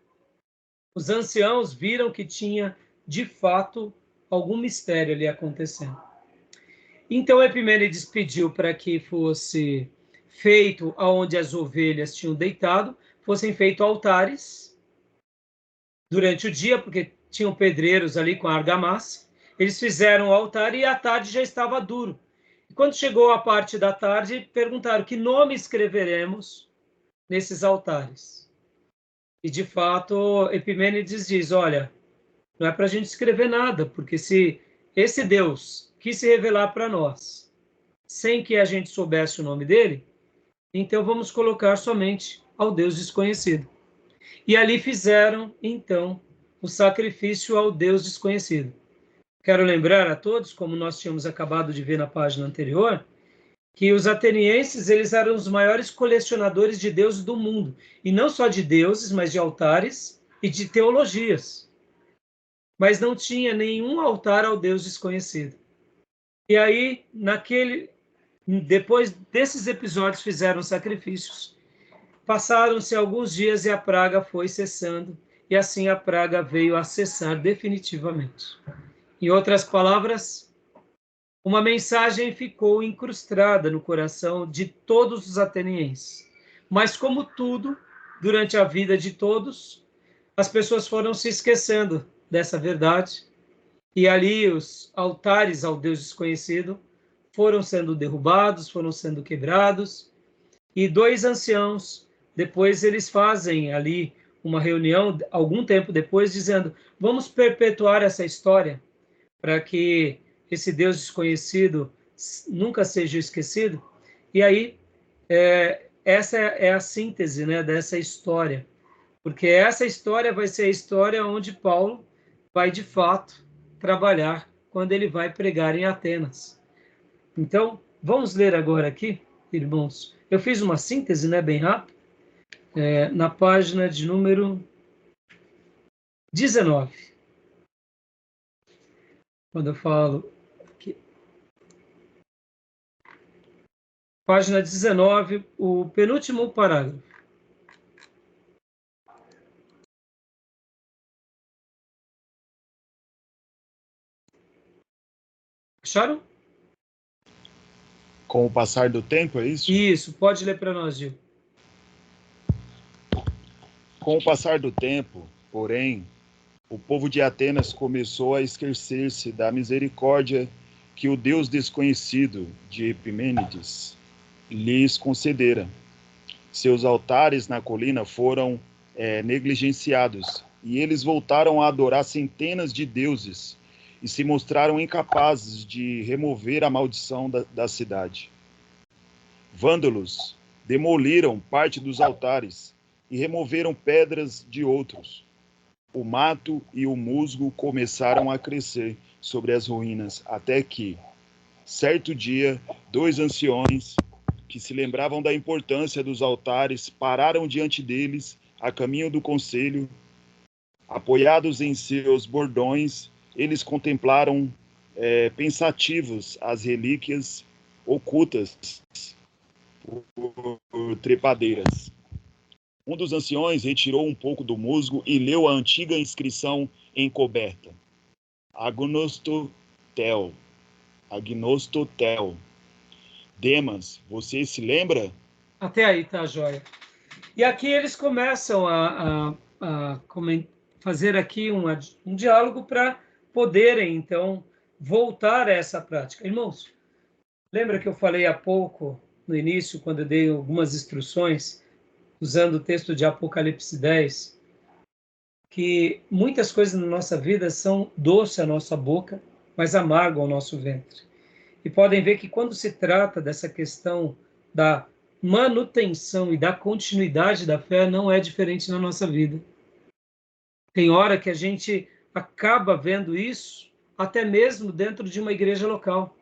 [SPEAKER 1] os anciãos viram que tinha, de fato, algum mistério ali acontecendo. Então, Epimênides pediu para que fosse feito aonde as ovelhas tinham deitado, fossem feitos altares durante o dia, porque tinham pedreiros ali com argamassa. Eles fizeram o altar e à tarde já estava duro. E quando chegou a parte da tarde, perguntaram que nome escreveremos nesses altares. E, de fato, Epimênides diz, olha, não é para a gente escrever nada, porque se esse Deus quis se revelar para nós, sem que a gente soubesse o nome dele, então vamos colocar somente ao Deus desconhecido. E ali fizeram, então, o sacrifício ao Deus desconhecido. Quero lembrar a todos, como nós tínhamos acabado de ver na página anterior, que os atenienses eles eram os maiores colecionadores de deuses do mundo. E não só de deuses, mas de altares e de teologias. Mas não tinha nenhum altar ao Deus desconhecido. E aí, depois desses episódios, fizeram sacrifícios. Passaram-se alguns dias e a praga foi cessando. E assim a praga veio a cessar definitivamente. Em outras palavras, uma mensagem ficou incrustada no coração de todos os atenienses. Mas, como tudo, durante a vida de todos, as pessoas foram se esquecendo dessa verdade. E ali os altares ao Deus desconhecido foram sendo derrubados, foram sendo quebrados. E 2 anciãos, depois eles fazem ali uma reunião, algum tempo depois, dizendo, vamos perpetuar essa história para que esse Deus desconhecido nunca seja esquecido. E aí, essa é a síntese, né, dessa história. Porque essa história vai ser a história onde Paulo vai, de fato, trabalhar quando ele vai pregar em Atenas. Então, vamos ler agora aqui, irmãos. Eu fiz uma síntese, né, bem rápido, na página de número 19. Quando eu falo aqui. Página 19, o penúltimo parágrafo. Acharam?
[SPEAKER 5] Com o passar do tempo, é isso?
[SPEAKER 1] Isso, pode ler para nós, Gil.
[SPEAKER 5] Com o passar do tempo, porém, o povo de Atenas começou a esquecer-se da misericórdia que o Deus desconhecido de Epimênides lhes concedera. Seus altares na colina foram negligenciados, e eles voltaram a adorar centenas de deuses e se mostraram incapazes de remover a maldição da cidade. Vândalos demoliram parte dos altares e removeram pedras de outros. O mato e o musgo começaram a crescer sobre as ruínas, até que, certo dia, 2 anciões que se lembravam da importância dos altares pararam diante deles, a caminho do conselho. Apoiados em seus bordões, eles contemplaram pensativos as relíquias ocultas por trepadeiras. Um dos anciões retirou um pouco do musgo e leu a antiga inscrição encoberta. Agnostotel. Demas, você se lembra?
[SPEAKER 1] Até aí, tá, joia. E aqui eles começam a fazer aqui um diálogo para poderem, então, voltar a essa prática. Irmãos, lembra que eu falei há pouco, no início, quando eu dei algumas instruções, usando o texto de Apocalipse 10, que muitas coisas na nossa vida são doces à nossa boca, mas amargam ao nosso ventre. E podem ver que quando se trata dessa questão da manutenção e da continuidade da fé, não é diferente na nossa vida. Tem hora que a gente acaba vendo isso até mesmo dentro de uma igreja local.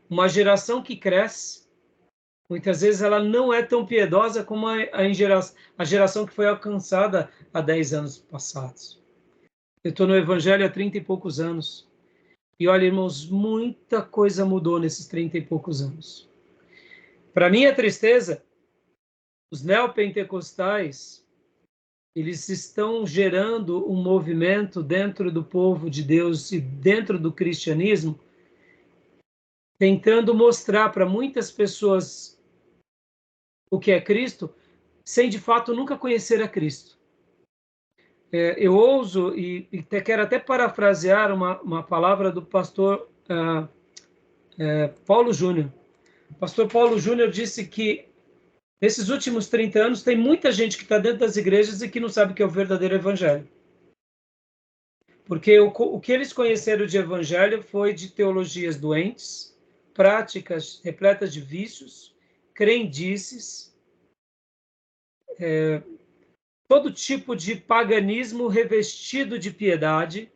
[SPEAKER 1] Uma geração que cresce, muitas vezes ela não é tão piedosa como a geração que foi alcançada há 10 anos passados. Eu estou no Evangelho há 30 e poucos anos. E olha, irmãos, muita coisa mudou nesses 30 e poucos anos. Para minha tristeza, os neopentecostais, eles estão gerando um movimento dentro do povo de Deus e dentro do cristianismo, tentando mostrar para muitas pessoas o que é Cristo, sem de fato nunca conhecer a Cristo. Eu ouso e quero até parafrasear uma palavra do pastor Paulo Júnior. O pastor Paulo Júnior disse que nesses últimos 30 anos tem muita gente que está dentro das igrejas e que não sabe o que é o verdadeiro evangelho. Porque o que eles conheceram de evangelho foi de teologias doentes, práticas repletas de vícios, crendices, todo tipo de paganismo revestido de piedade.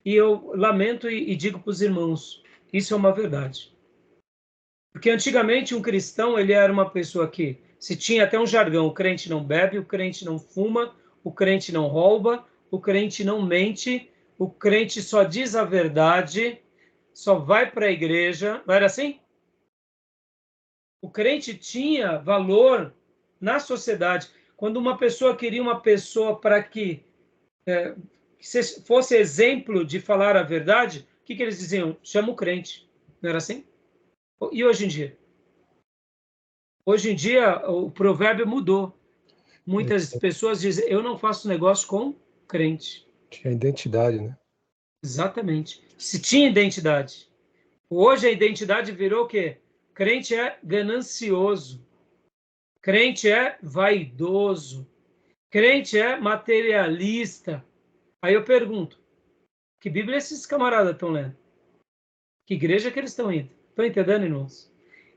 [SPEAKER 1] E eu lamento e digo para os irmãos, isso é uma verdade. Porque antigamente um cristão, ele era uma pessoa que se tinha até um jargão: o crente não bebe, o crente não fuma, o crente não rouba, o crente não mente, o crente só diz a verdade, só vai para a igreja. Não era assim? O crente tinha valor na sociedade. Quando uma pessoa queria uma pessoa para que fosse exemplo de falar a verdade, o que eles diziam? Chama o crente. Não era assim? E hoje em dia? Hoje em dia, o provérbio mudou. Muitas pessoas dizem, eu não faço negócio com crente.
[SPEAKER 4] Tinha identidade, né?
[SPEAKER 1] Exatamente. Se tinha identidade. Hoje a identidade virou o quê? Crente é ganancioso. Crente é vaidoso. Crente é materialista. Aí eu pergunto, que Bíblia esses camaradas estão lendo? Que igreja que eles estão indo? Estão entendendo, irmãos?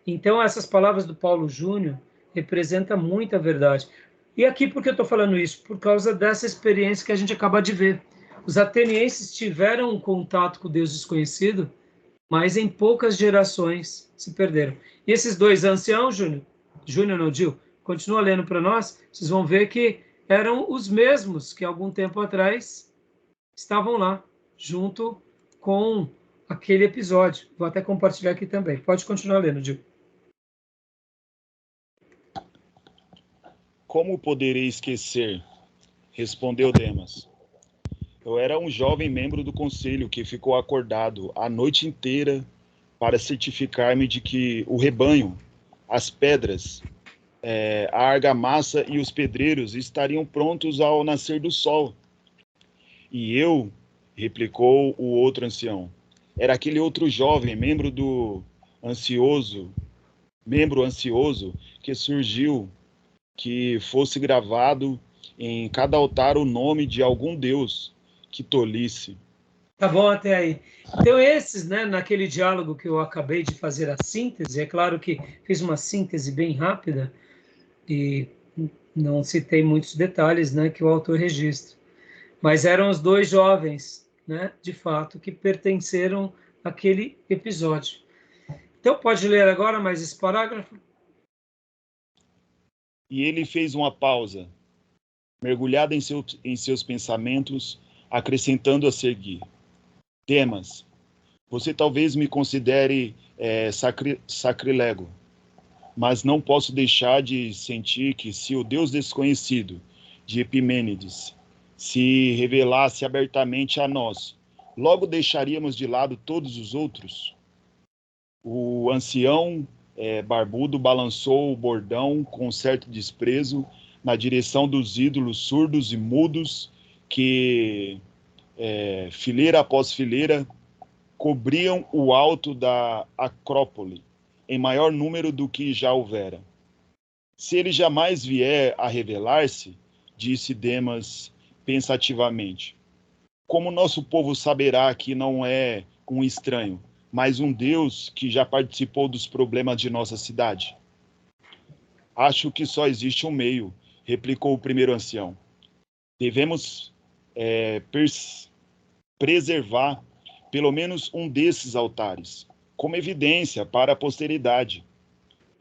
[SPEAKER 1] Então, essas palavras do Paulo Júnior representam muita verdade. E aqui, por que eu estou falando isso? Por causa dessa experiência que a gente acaba de ver. Os atenienses tiveram um contato com Deus desconhecido, mas em poucas gerações se perderam. E esses 2 anciãos, Júnior não, Gil, continua lendo para nós, vocês vão ver que eram os mesmos que algum tempo atrás estavam lá, junto com aquele episódio. Vou até compartilhar aqui também. Pode continuar lendo, Gil.
[SPEAKER 5] Como poderei esquecer? Respondeu Demas. Eu era um jovem membro do conselho que ficou acordado a noite inteira para certificar-me de que o rebanho, as pedras, a argamassa e os pedreiros estariam prontos ao nascer do sol. E eu, replicou o outro ancião, era aquele outro jovem, membro ansioso, que surgiu que fosse gravado em cada altar o nome de algum deus. Que tolice.
[SPEAKER 1] Tá bom até aí. Então, esses, né, naquele diálogo que eu acabei de fazer a síntese, é claro que fiz uma síntese bem rápida e não citei muitos detalhes, né, que o autor registra. Mas eram os dois jovens, né, de fato, que pertenceram àquele episódio. Então, pode ler agora mais esse parágrafo?
[SPEAKER 5] E ele fez uma pausa, mergulhado em seus pensamentos, acrescentando a seguir: Demas, você talvez me considere sacrilego, mas não posso deixar de sentir que se o Deus desconhecido de Epimênides se revelasse abertamente a nós, logo deixaríamos de lado todos os outros? O ancião barbudo balançou o bordão com certo desprezo na direção dos ídolos surdos e mudos que, fileira após fileira, cobriam o alto da Acrópole, em maior número do que já houvera. Se ele jamais vier a revelar-se, disse Demas pensativamente, como nosso povo saberá que não é um estranho, mas um Deus que já participou dos problemas de nossa cidade? Acho que só existe um meio, replicou o primeiro ancião. Devemos preservar pelo menos um desses altares, como evidência para a posteridade.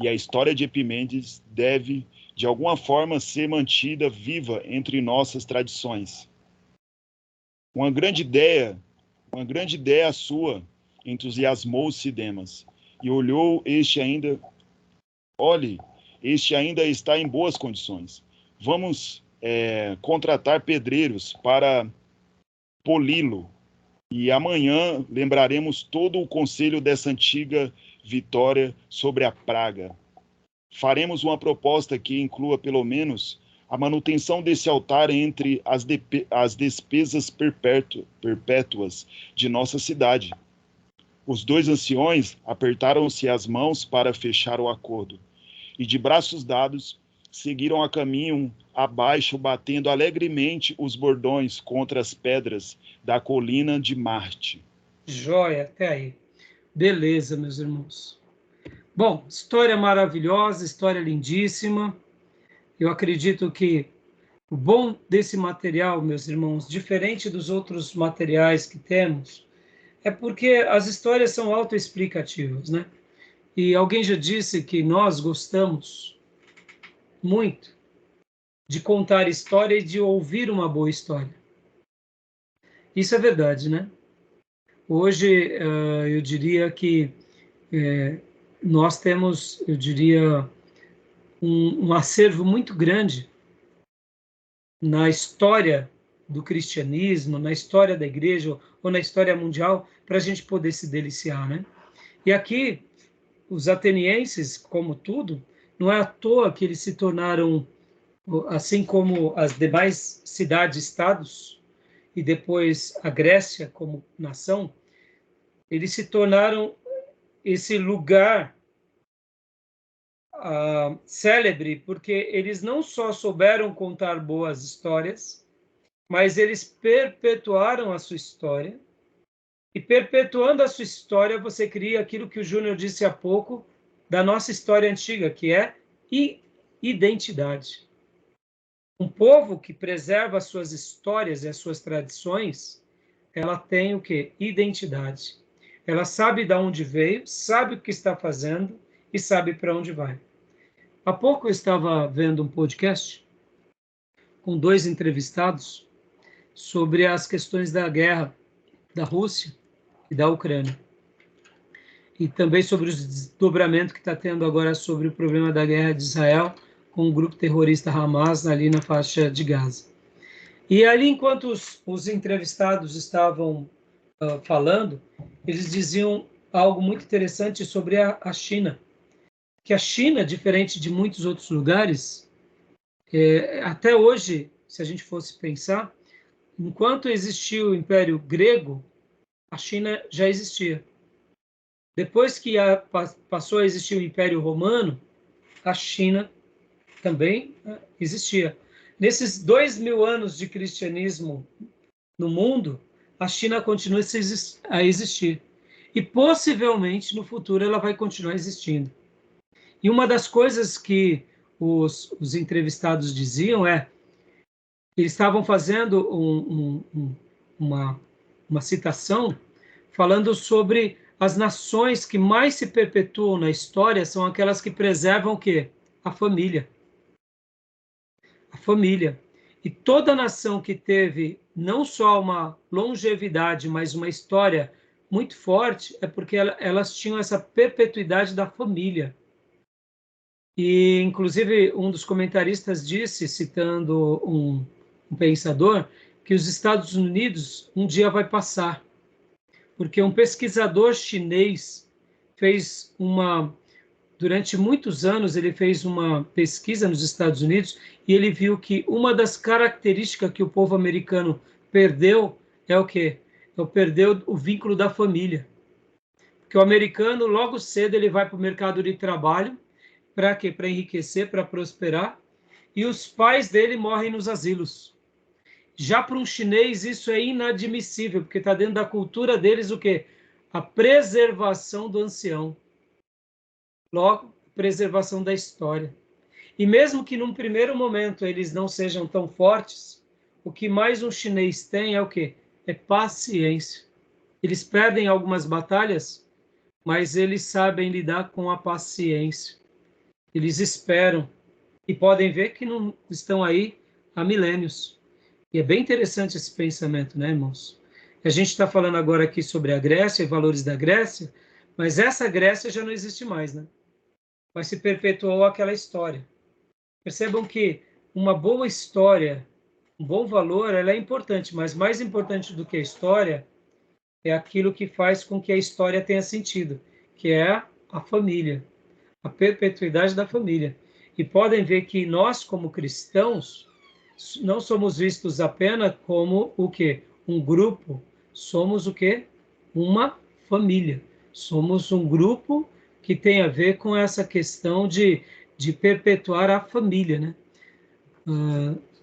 [SPEAKER 5] E a história de Epimênides deve, de alguma forma, ser mantida viva entre nossas tradições. Uma grande ideia sua, entusiasmou-se Demas, e este ainda está em boas condições. Vamos contratar pedreiros para poli-lo, e amanhã lembraremos todo o conselho dessa antiga vitória sobre a praga. Faremos uma proposta que inclua pelo menos a manutenção desse altar entre as despesas perpétuas de nossa cidade. Os dois anciões apertaram-se as mãos para fechar o acordo, e de braços dados seguiram a caminho abaixo, batendo alegremente os bordões contra as pedras da colina de Marte.
[SPEAKER 1] Joia, até aí. Beleza, meus irmãos. Bom, história maravilhosa, história lindíssima. Eu acredito que o bom desse material, meus irmãos, diferente dos outros materiais que temos, é porque as histórias são autoexplicativas, né? E alguém já disse que nós gostamos muito de contar história e de ouvir uma boa história. Isso é verdade, né? Hoje, eu diria que nós temos, eu diria, um acervo muito grande na história do cristianismo, na história da igreja ou na história mundial, para a gente poder se deliciar, né? E aqui, os atenienses, como tudo, não é à toa que eles se tornaram, assim como as demais cidades-estados, e depois a Grécia como nação, eles se tornaram esse lugar célebre, porque eles não só souberam contar boas histórias, mas eles perpetuaram a sua história. E perpetuando a sua história, você cria aquilo que o Júnior disse há pouco, da nossa história antiga, que é identidade. Um povo que preserva as suas histórias e as suas tradições, ela tem o quê? Identidade. Ela sabe de onde veio, sabe o que está fazendo e sabe para onde vai. Há pouco eu estava vendo um podcast com dois entrevistados sobre as questões da guerra da Rússia e da Ucrânia. E também sobre o desdobramento que está tendo agora sobre o problema da guerra de Israel com o grupo terrorista Hamas ali na faixa de Gaza. E ali, enquanto os entrevistados estavam falando, eles diziam algo muito interessante sobre a China. Que a China, diferente de muitos outros lugares, até hoje, se a gente fosse pensar, enquanto existia o Império Grego, a China já existia. Depois que passou a existir o Império Romano, a China também existia. Nesses 2000 anos de cristianismo no mundo, a China continua a existir. E possivelmente no futuro ela vai continuar existindo. E uma das coisas que os entrevistados diziam eles estavam fazendo uma citação falando sobre as nações que mais se perpetuam na história são aquelas que preservam o quê? A família. A família. E toda nação que teve não só uma longevidade, mas uma história muito forte, é porque elas tinham essa perpetuidade da família. E, inclusive, um dos comentaristas disse, citando um pensador, que os Estados Unidos um dia vai passar, porque um pesquisador chinês durante muitos anos, ele fez uma pesquisa nos Estados Unidos e ele viu que uma das características que o povo americano perdeu é o quê? Perdeu o vínculo da família. Porque o americano, logo cedo, ele vai para o mercado de trabalho, para quê? Para enriquecer, para prosperar, e os pais dele morrem nos asilos. Já para um chinês, isso é inadmissível, porque está dentro da cultura deles o quê? A preservação do ancião. Logo, preservação da história. E mesmo que num primeiro momento eles não sejam tão fortes, o que mais um chinês tem é o quê? É paciência. Eles perdem algumas batalhas, mas eles sabem lidar com a paciência. Eles esperam e podem ver que não estão aí há milênios. E é bem interessante esse pensamento, né, irmãos? A gente está falando agora aqui sobre a Grécia e valores da Grécia, mas essa Grécia já não existe mais, né? Mas se perpetuou aquela história. Percebam que uma boa história, um bom valor, ela é importante, mas mais importante do que a história é aquilo que faz com que a história tenha sentido, que é a família, a perpetuidade da família. E podem ver que nós, como cristãos, não somos vistos apenas como o quê? Um grupo. Somos o quê? Uma família. Somos um grupo que tem a ver com essa questão de perpetuar a família, né?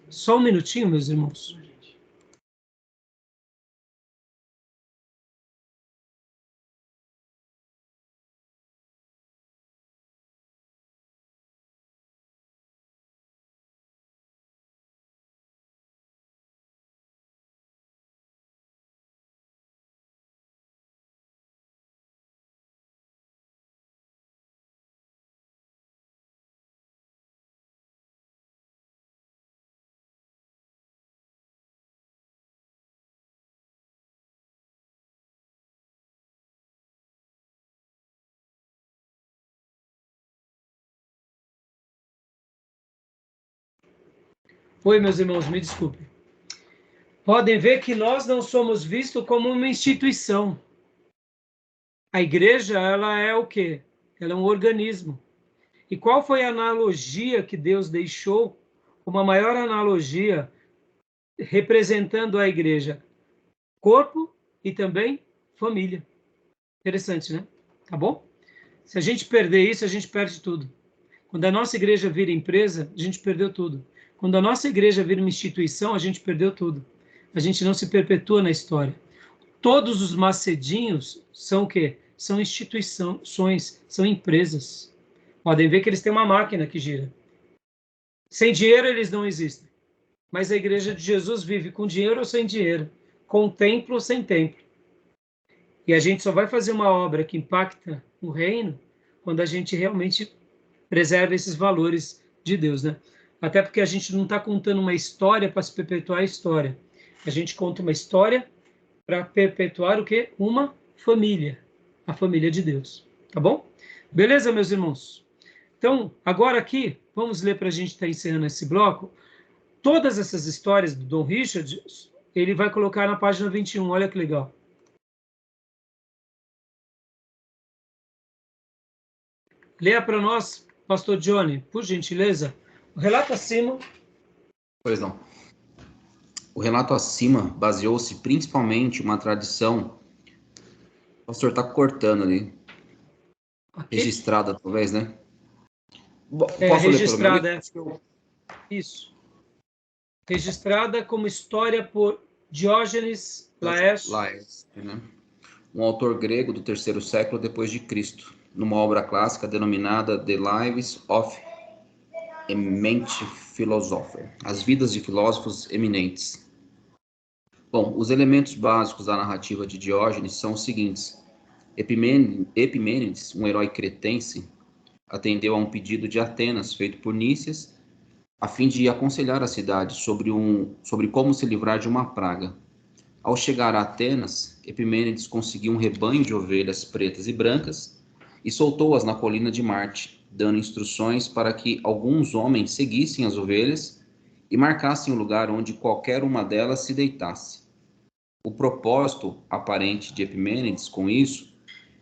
[SPEAKER 1] Só um minutinho, meus irmãos. Oi, meus irmãos, me desculpem. Podem ver que nós não somos vistos como uma instituição. A igreja, ela é o quê? Ela é um organismo. E qual foi a analogia que Deus deixou? Uma maior analogia representando a igreja? Corpo e também família. Interessante, né? Tá bom? Se a gente perder isso, a gente perde tudo. Quando a nossa igreja vira empresa, a gente perdeu tudo. Quando a nossa igreja vira uma instituição, a gente perdeu tudo. A gente não se perpetua na história. Todos os macedinhos são o quê? São instituições, são empresas. Podem ver que eles têm uma máquina que gira. Sem dinheiro eles não existem. Mas a igreja de Jesus vive com dinheiro ou sem dinheiro, com templo ou sem templo. E a gente só vai fazer uma obra que impacta o reino quando a gente realmente preserva esses valores de Deus, né? Até porque a gente não está contando uma história para se perpetuar a história. A gente conta uma história para perpetuar o quê? Uma família. A família de Deus. Tá bom? Beleza, meus irmãos? Então, agora aqui, vamos ler para a gente estar encerrando esse bloco. Todas essas histórias do Dom Richard, ele vai colocar na página 21. Olha que legal. Leia para nós, pastor Johnny, por gentileza, o relato acima.
[SPEAKER 3] Pois não. O relato acima baseou-se principalmente em uma tradição. O pastor está cortando ali. Okay. Registrada, talvez, né? Posso ler pelo meu
[SPEAKER 1] registrada. Isso. Registrada como história por Diógenes Laércio.
[SPEAKER 3] Laércio, né? Um autor grego do terceiro século depois de Cristo, numa obra clássica denominada The Lives of Eminent Philosophers, As Vidas de Filósofos Eminentes. Bom, os elementos básicos da narrativa de Diógenes são os seguintes. Epimênides, um herói cretense, atendeu a um pedido de Atenas feito por Nícias, a fim de aconselhar a cidade sobre como se livrar de uma praga. Ao chegar a Atenas, Epimênides conseguiu um rebanho de ovelhas pretas e brancas e soltou-as na colina de Marte, dando instruções para que alguns homens seguissem as ovelhas e marcassem o lugar onde qualquer uma delas se deitasse. O propósito aparente de Epimênides com isso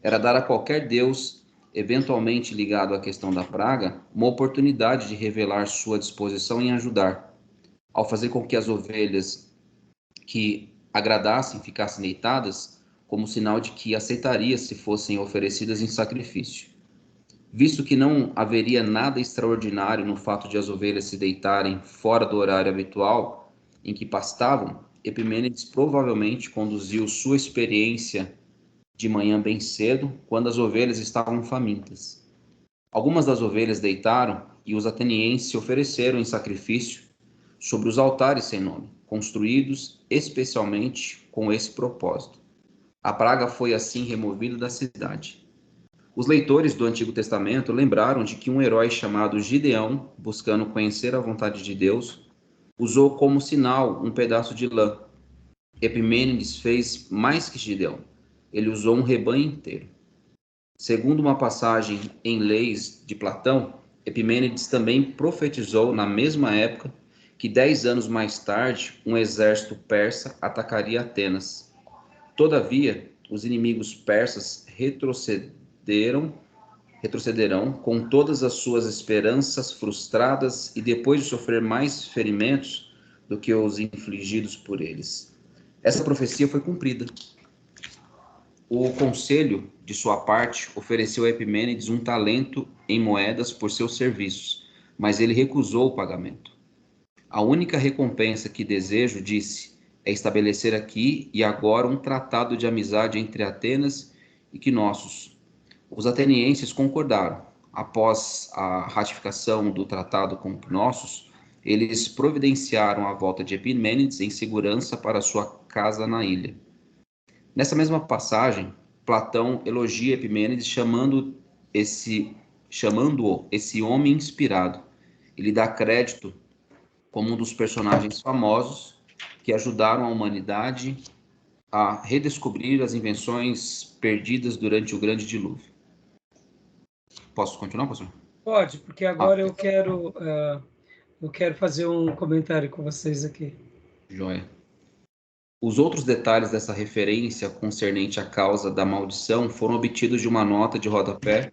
[SPEAKER 3] era dar a qualquer deus eventualmente ligado à questão da praga, uma oportunidade de revelar sua disposição em ajudar, ao fazer com que as ovelhas que agradassem ficassem deitadas, como sinal de que aceitaria se fossem oferecidas em sacrifício. Visto que não haveria nada extraordinário no fato de as ovelhas se deitarem fora do horário habitual em que pastavam, Epimênides provavelmente conduziu sua experiência de manhã bem cedo, quando as ovelhas estavam famintas. Algumas das ovelhas deitaram e os atenienses se ofereceram em sacrifício sobre os altares sem nome, construídos especialmente com esse propósito. A praga foi assim removida da cidade. Os leitores do Antigo Testamento lembraram de que um herói chamado Gideão, buscando conhecer a vontade de Deus, usou como sinal um pedaço de lã. Epimênides fez mais que Gideão. Ele usou um rebanho inteiro. Segundo uma passagem em Leis de Platão, Epimênides também profetizou na mesma época que 10 anos mais tarde um exército persa atacaria Atenas. Todavia, os inimigos persas retrocederão com todas as suas esperanças frustradas e depois de sofrer mais ferimentos do que os infligidos por eles. Essa profecia foi cumprida. O conselho, de sua parte, ofereceu a Epimênides um talento em moedas por seus serviços, mas ele recusou o pagamento. A única recompensa que desejo, disse, é estabelecer aqui e agora um tratado de amizade entre Atenas e Knossos. Os atenienses concordaram. Após a ratificação do tratado com Knossos, eles providenciaram a volta de Epimênides em segurança para sua casa na ilha. Nessa mesma passagem, Platão elogia Epimênides chamando-o esse homem inspirado. Ele dá crédito como um dos personagens famosos que ajudaram a humanidade a redescobrir as invenções perdidas durante o grande dilúvio. Posso continuar, pastor?
[SPEAKER 1] Pode, porque agora eu quero fazer um comentário com vocês aqui.
[SPEAKER 3] Joia. Os outros detalhes dessa referência concernente à causa da maldição foram obtidos de uma nota de rodapé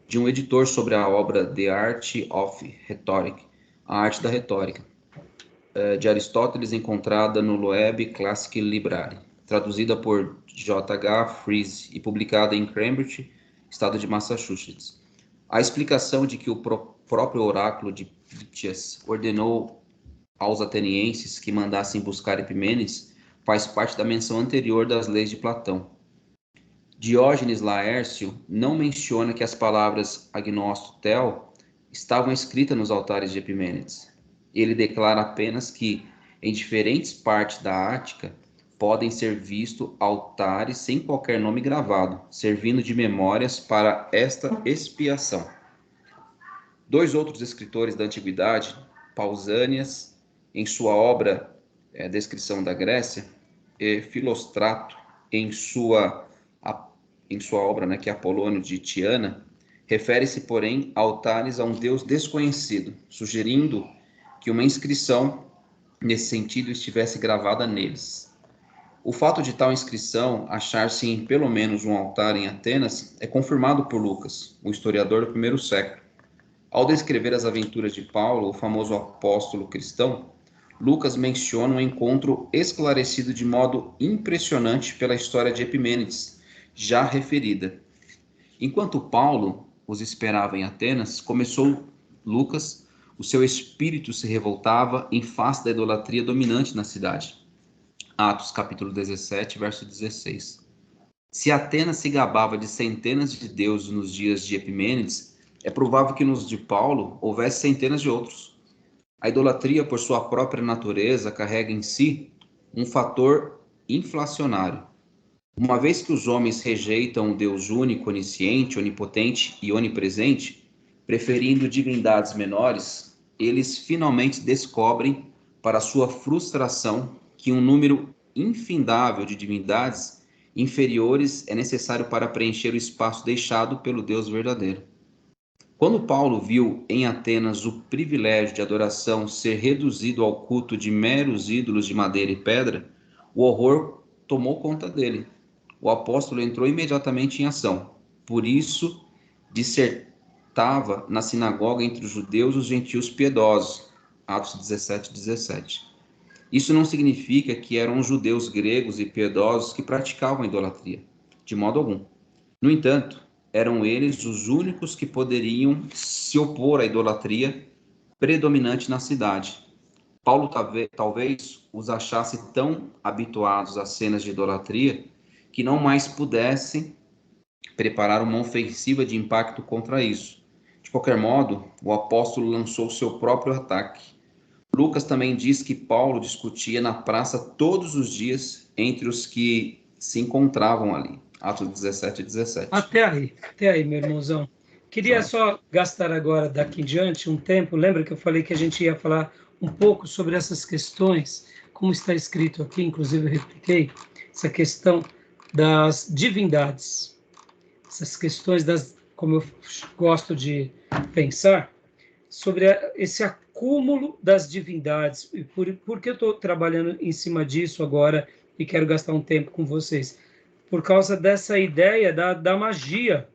[SPEAKER 3] de um editor sobre a obra The Art of Rhetoric, a arte da retórica, de Aristóteles, encontrada no Loeb Classic Library, traduzida por J.H. Freese e publicada em Cambridge, estado de Massachusetts. A explicação de que o próprio oráculo de Pítias ordenou aos atenienses que mandassem buscar Epimênides faz parte da menção anterior das leis de Platão. Diógenes Laércio não menciona que as palavras agnosto tel estavam escritas nos altares de Epimênides. Ele declara apenas que, em diferentes partes da Ática, podem ser vistos altares sem qualquer nome gravado, servindo de memórias para esta expiação. Dois outros escritores da Antiguidade, Pausânias, em sua obra Descrição da Grécia, e Filóstrato, em sua obra, que é Apolônio de Tiana, refere-se, porém, a altares a um deus desconhecido, sugerindo que uma inscrição nesse sentido estivesse gravada neles. O fato de tal inscrição achar-se em pelo menos um altar em Atenas é confirmado por Lucas, o historiador do primeiro século. Ao descrever as aventuras de Paulo, o famoso apóstolo cristão, Lucas menciona um encontro esclarecido de modo impressionante pela história de Epimênides, já referida. Enquanto Paulo os esperava em Atenas, começou Lucas, o seu espírito se revoltava em face da idolatria dominante na cidade. Atos capítulo 17, verso 16. Se Atenas se gabava de centenas de deuses nos dias de Epimênides, é provável que nos de Paulo houvesse centenas de outros. A idolatria, por sua própria natureza, carrega em si um fator inflacionário. Uma vez que os homens rejeitam o Deus único, onisciente, onipotente e onipresente, preferindo divindades menores, eles finalmente descobrem, para sua frustração, que um número infindável de divindades inferiores é necessário para preencher o espaço deixado pelo Deus verdadeiro. Quando Paulo viu em Atenas o privilégio de adoração ser reduzido ao culto de meros ídolos de madeira e pedra, o horror tomou conta dele. O apóstolo entrou imediatamente em ação. Por isso, dissertava na sinagoga entre os judeus e os gentios piedosos. Atos 17, 17. Isso não significa que eram os judeus gregos e piedosos que praticavam a idolatria, de modo algum. No entanto, eram eles os únicos que poderiam se opor à idolatria predominante na cidade. Paulo talvez os achasse tão habituados às cenas de idolatria que não mais pudessem preparar uma ofensiva de impacto contra isso. De qualquer modo, o apóstolo lançou seu próprio ataque. Lucas também diz que Paulo discutia na praça todos os dias entre os que se encontravam ali. Atos 17 e 17.
[SPEAKER 1] Até aí, meu irmãozão. Queria só gastar agora, daqui em diante, um tempo. Lembra que eu falei que a gente ia falar um pouco sobre essas questões, como está escrito aqui, inclusive eu repliquei, essa questão das divindades, essas questões como eu gosto de pensar, sobre esse acúmulo das divindades. E por que eu estou trabalhando em cima disso agora e quero gastar um tempo com vocês? Por causa dessa ideia da magia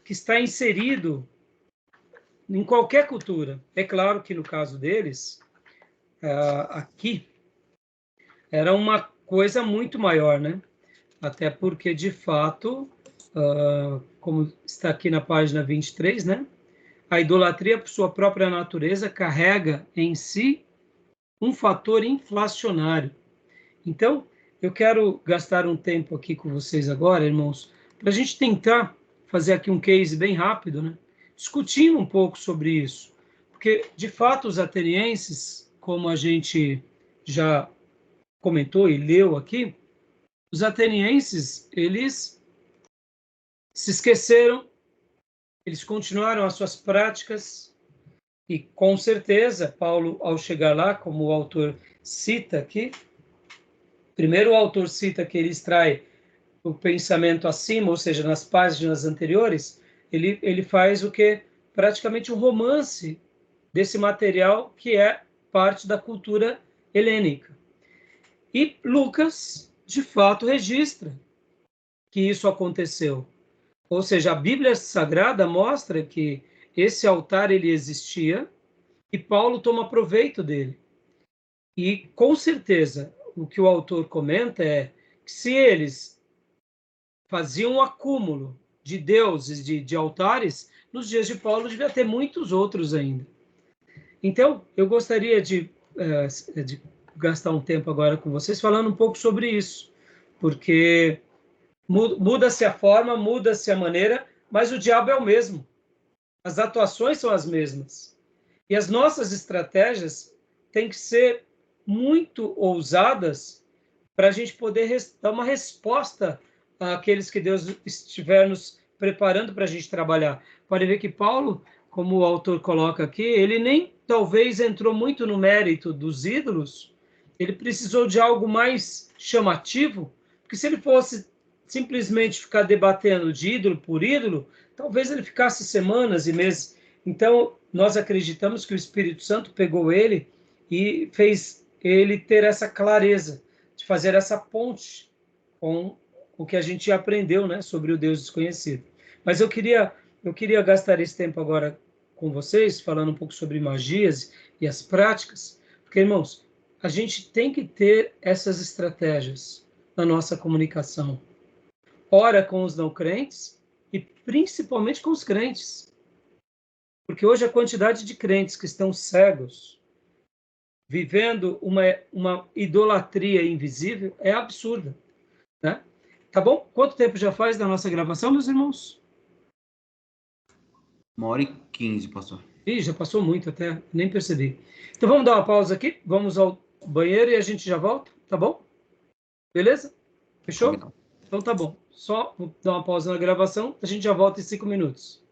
[SPEAKER 1] que está inserido em qualquer cultura. É claro que no caso deles, aqui, era uma coisa muito maior, né? Até porque, de fato, como está aqui na página 23, né? A idolatria, por sua própria natureza, carrega em si um fator inflacionário. Então, eu quero gastar um tempo aqui com vocês agora, irmãos, para a gente tentar fazer aqui um case bem rápido, né? Discutindo um pouco sobre isso. Porque, de fato, os atenienses, como a gente já comentou e leu aqui, os atenienses, eles se esqueceram, eles continuaram as suas práticas, e com certeza, Paulo, ao chegar lá, como o autor cita aqui, primeiro o autor cita que ele extrai o pensamento acima, ou seja, nas páginas anteriores, ele faz o que? Praticamente um romance desse material que é parte da cultura helênica. E Lucas, de fato, registra que isso aconteceu. Ou seja, a Bíblia Sagrada mostra que esse altar ele existia e Paulo toma proveito dele. E, com certeza, o que o autor comenta é que se eles faziam um acúmulo de deuses, de altares, nos dias de Paulo devia ter muitos outros ainda. Então, eu gostaria de gastar um tempo agora com vocês falando um pouco sobre isso, porque muda-se a forma, muda-se a maneira, mas o diabo é o mesmo. As atuações são as mesmas. E as nossas estratégias têm que ser muito ousadas para a gente poder dar uma resposta àqueles que Deus estiver nos preparando para a gente trabalhar. Pode ver que Paulo, como o autor coloca aqui, ele nem talvez entrou muito no mérito dos ídolos, ele precisou de algo mais chamativo, porque se ele fosse simplesmente ficar debatendo de ídolo por ídolo, talvez ele ficasse semanas e meses. Então, nós acreditamos que o Espírito Santo pegou ele e fez ele ter essa clareza de fazer essa ponte com o que a gente aprendeu, né, sobre o Deus desconhecido. Mas eu queria gastar esse tempo agora com vocês, falando um pouco sobre magias e as práticas, porque, irmãos, a gente tem que ter essas estratégias na nossa comunicação. Ora com os não crentes e principalmente com os crentes. Porque hoje a quantidade de crentes que estão cegos, vivendo uma idolatria invisível, é absurda, né? Tá bom? Quanto tempo já faz da nossa gravação, meus irmãos?
[SPEAKER 3] 1h15, pastor.
[SPEAKER 1] Ih, já passou muito até, nem percebi. Então vamos dar uma pausa aqui, vamos ao banheiro e a gente já volta, tá bom? Beleza? Fechou?
[SPEAKER 3] Combinado.
[SPEAKER 1] Então tá bom. Só vou dar uma pausa na gravação, a gente já volta em 5 minutos.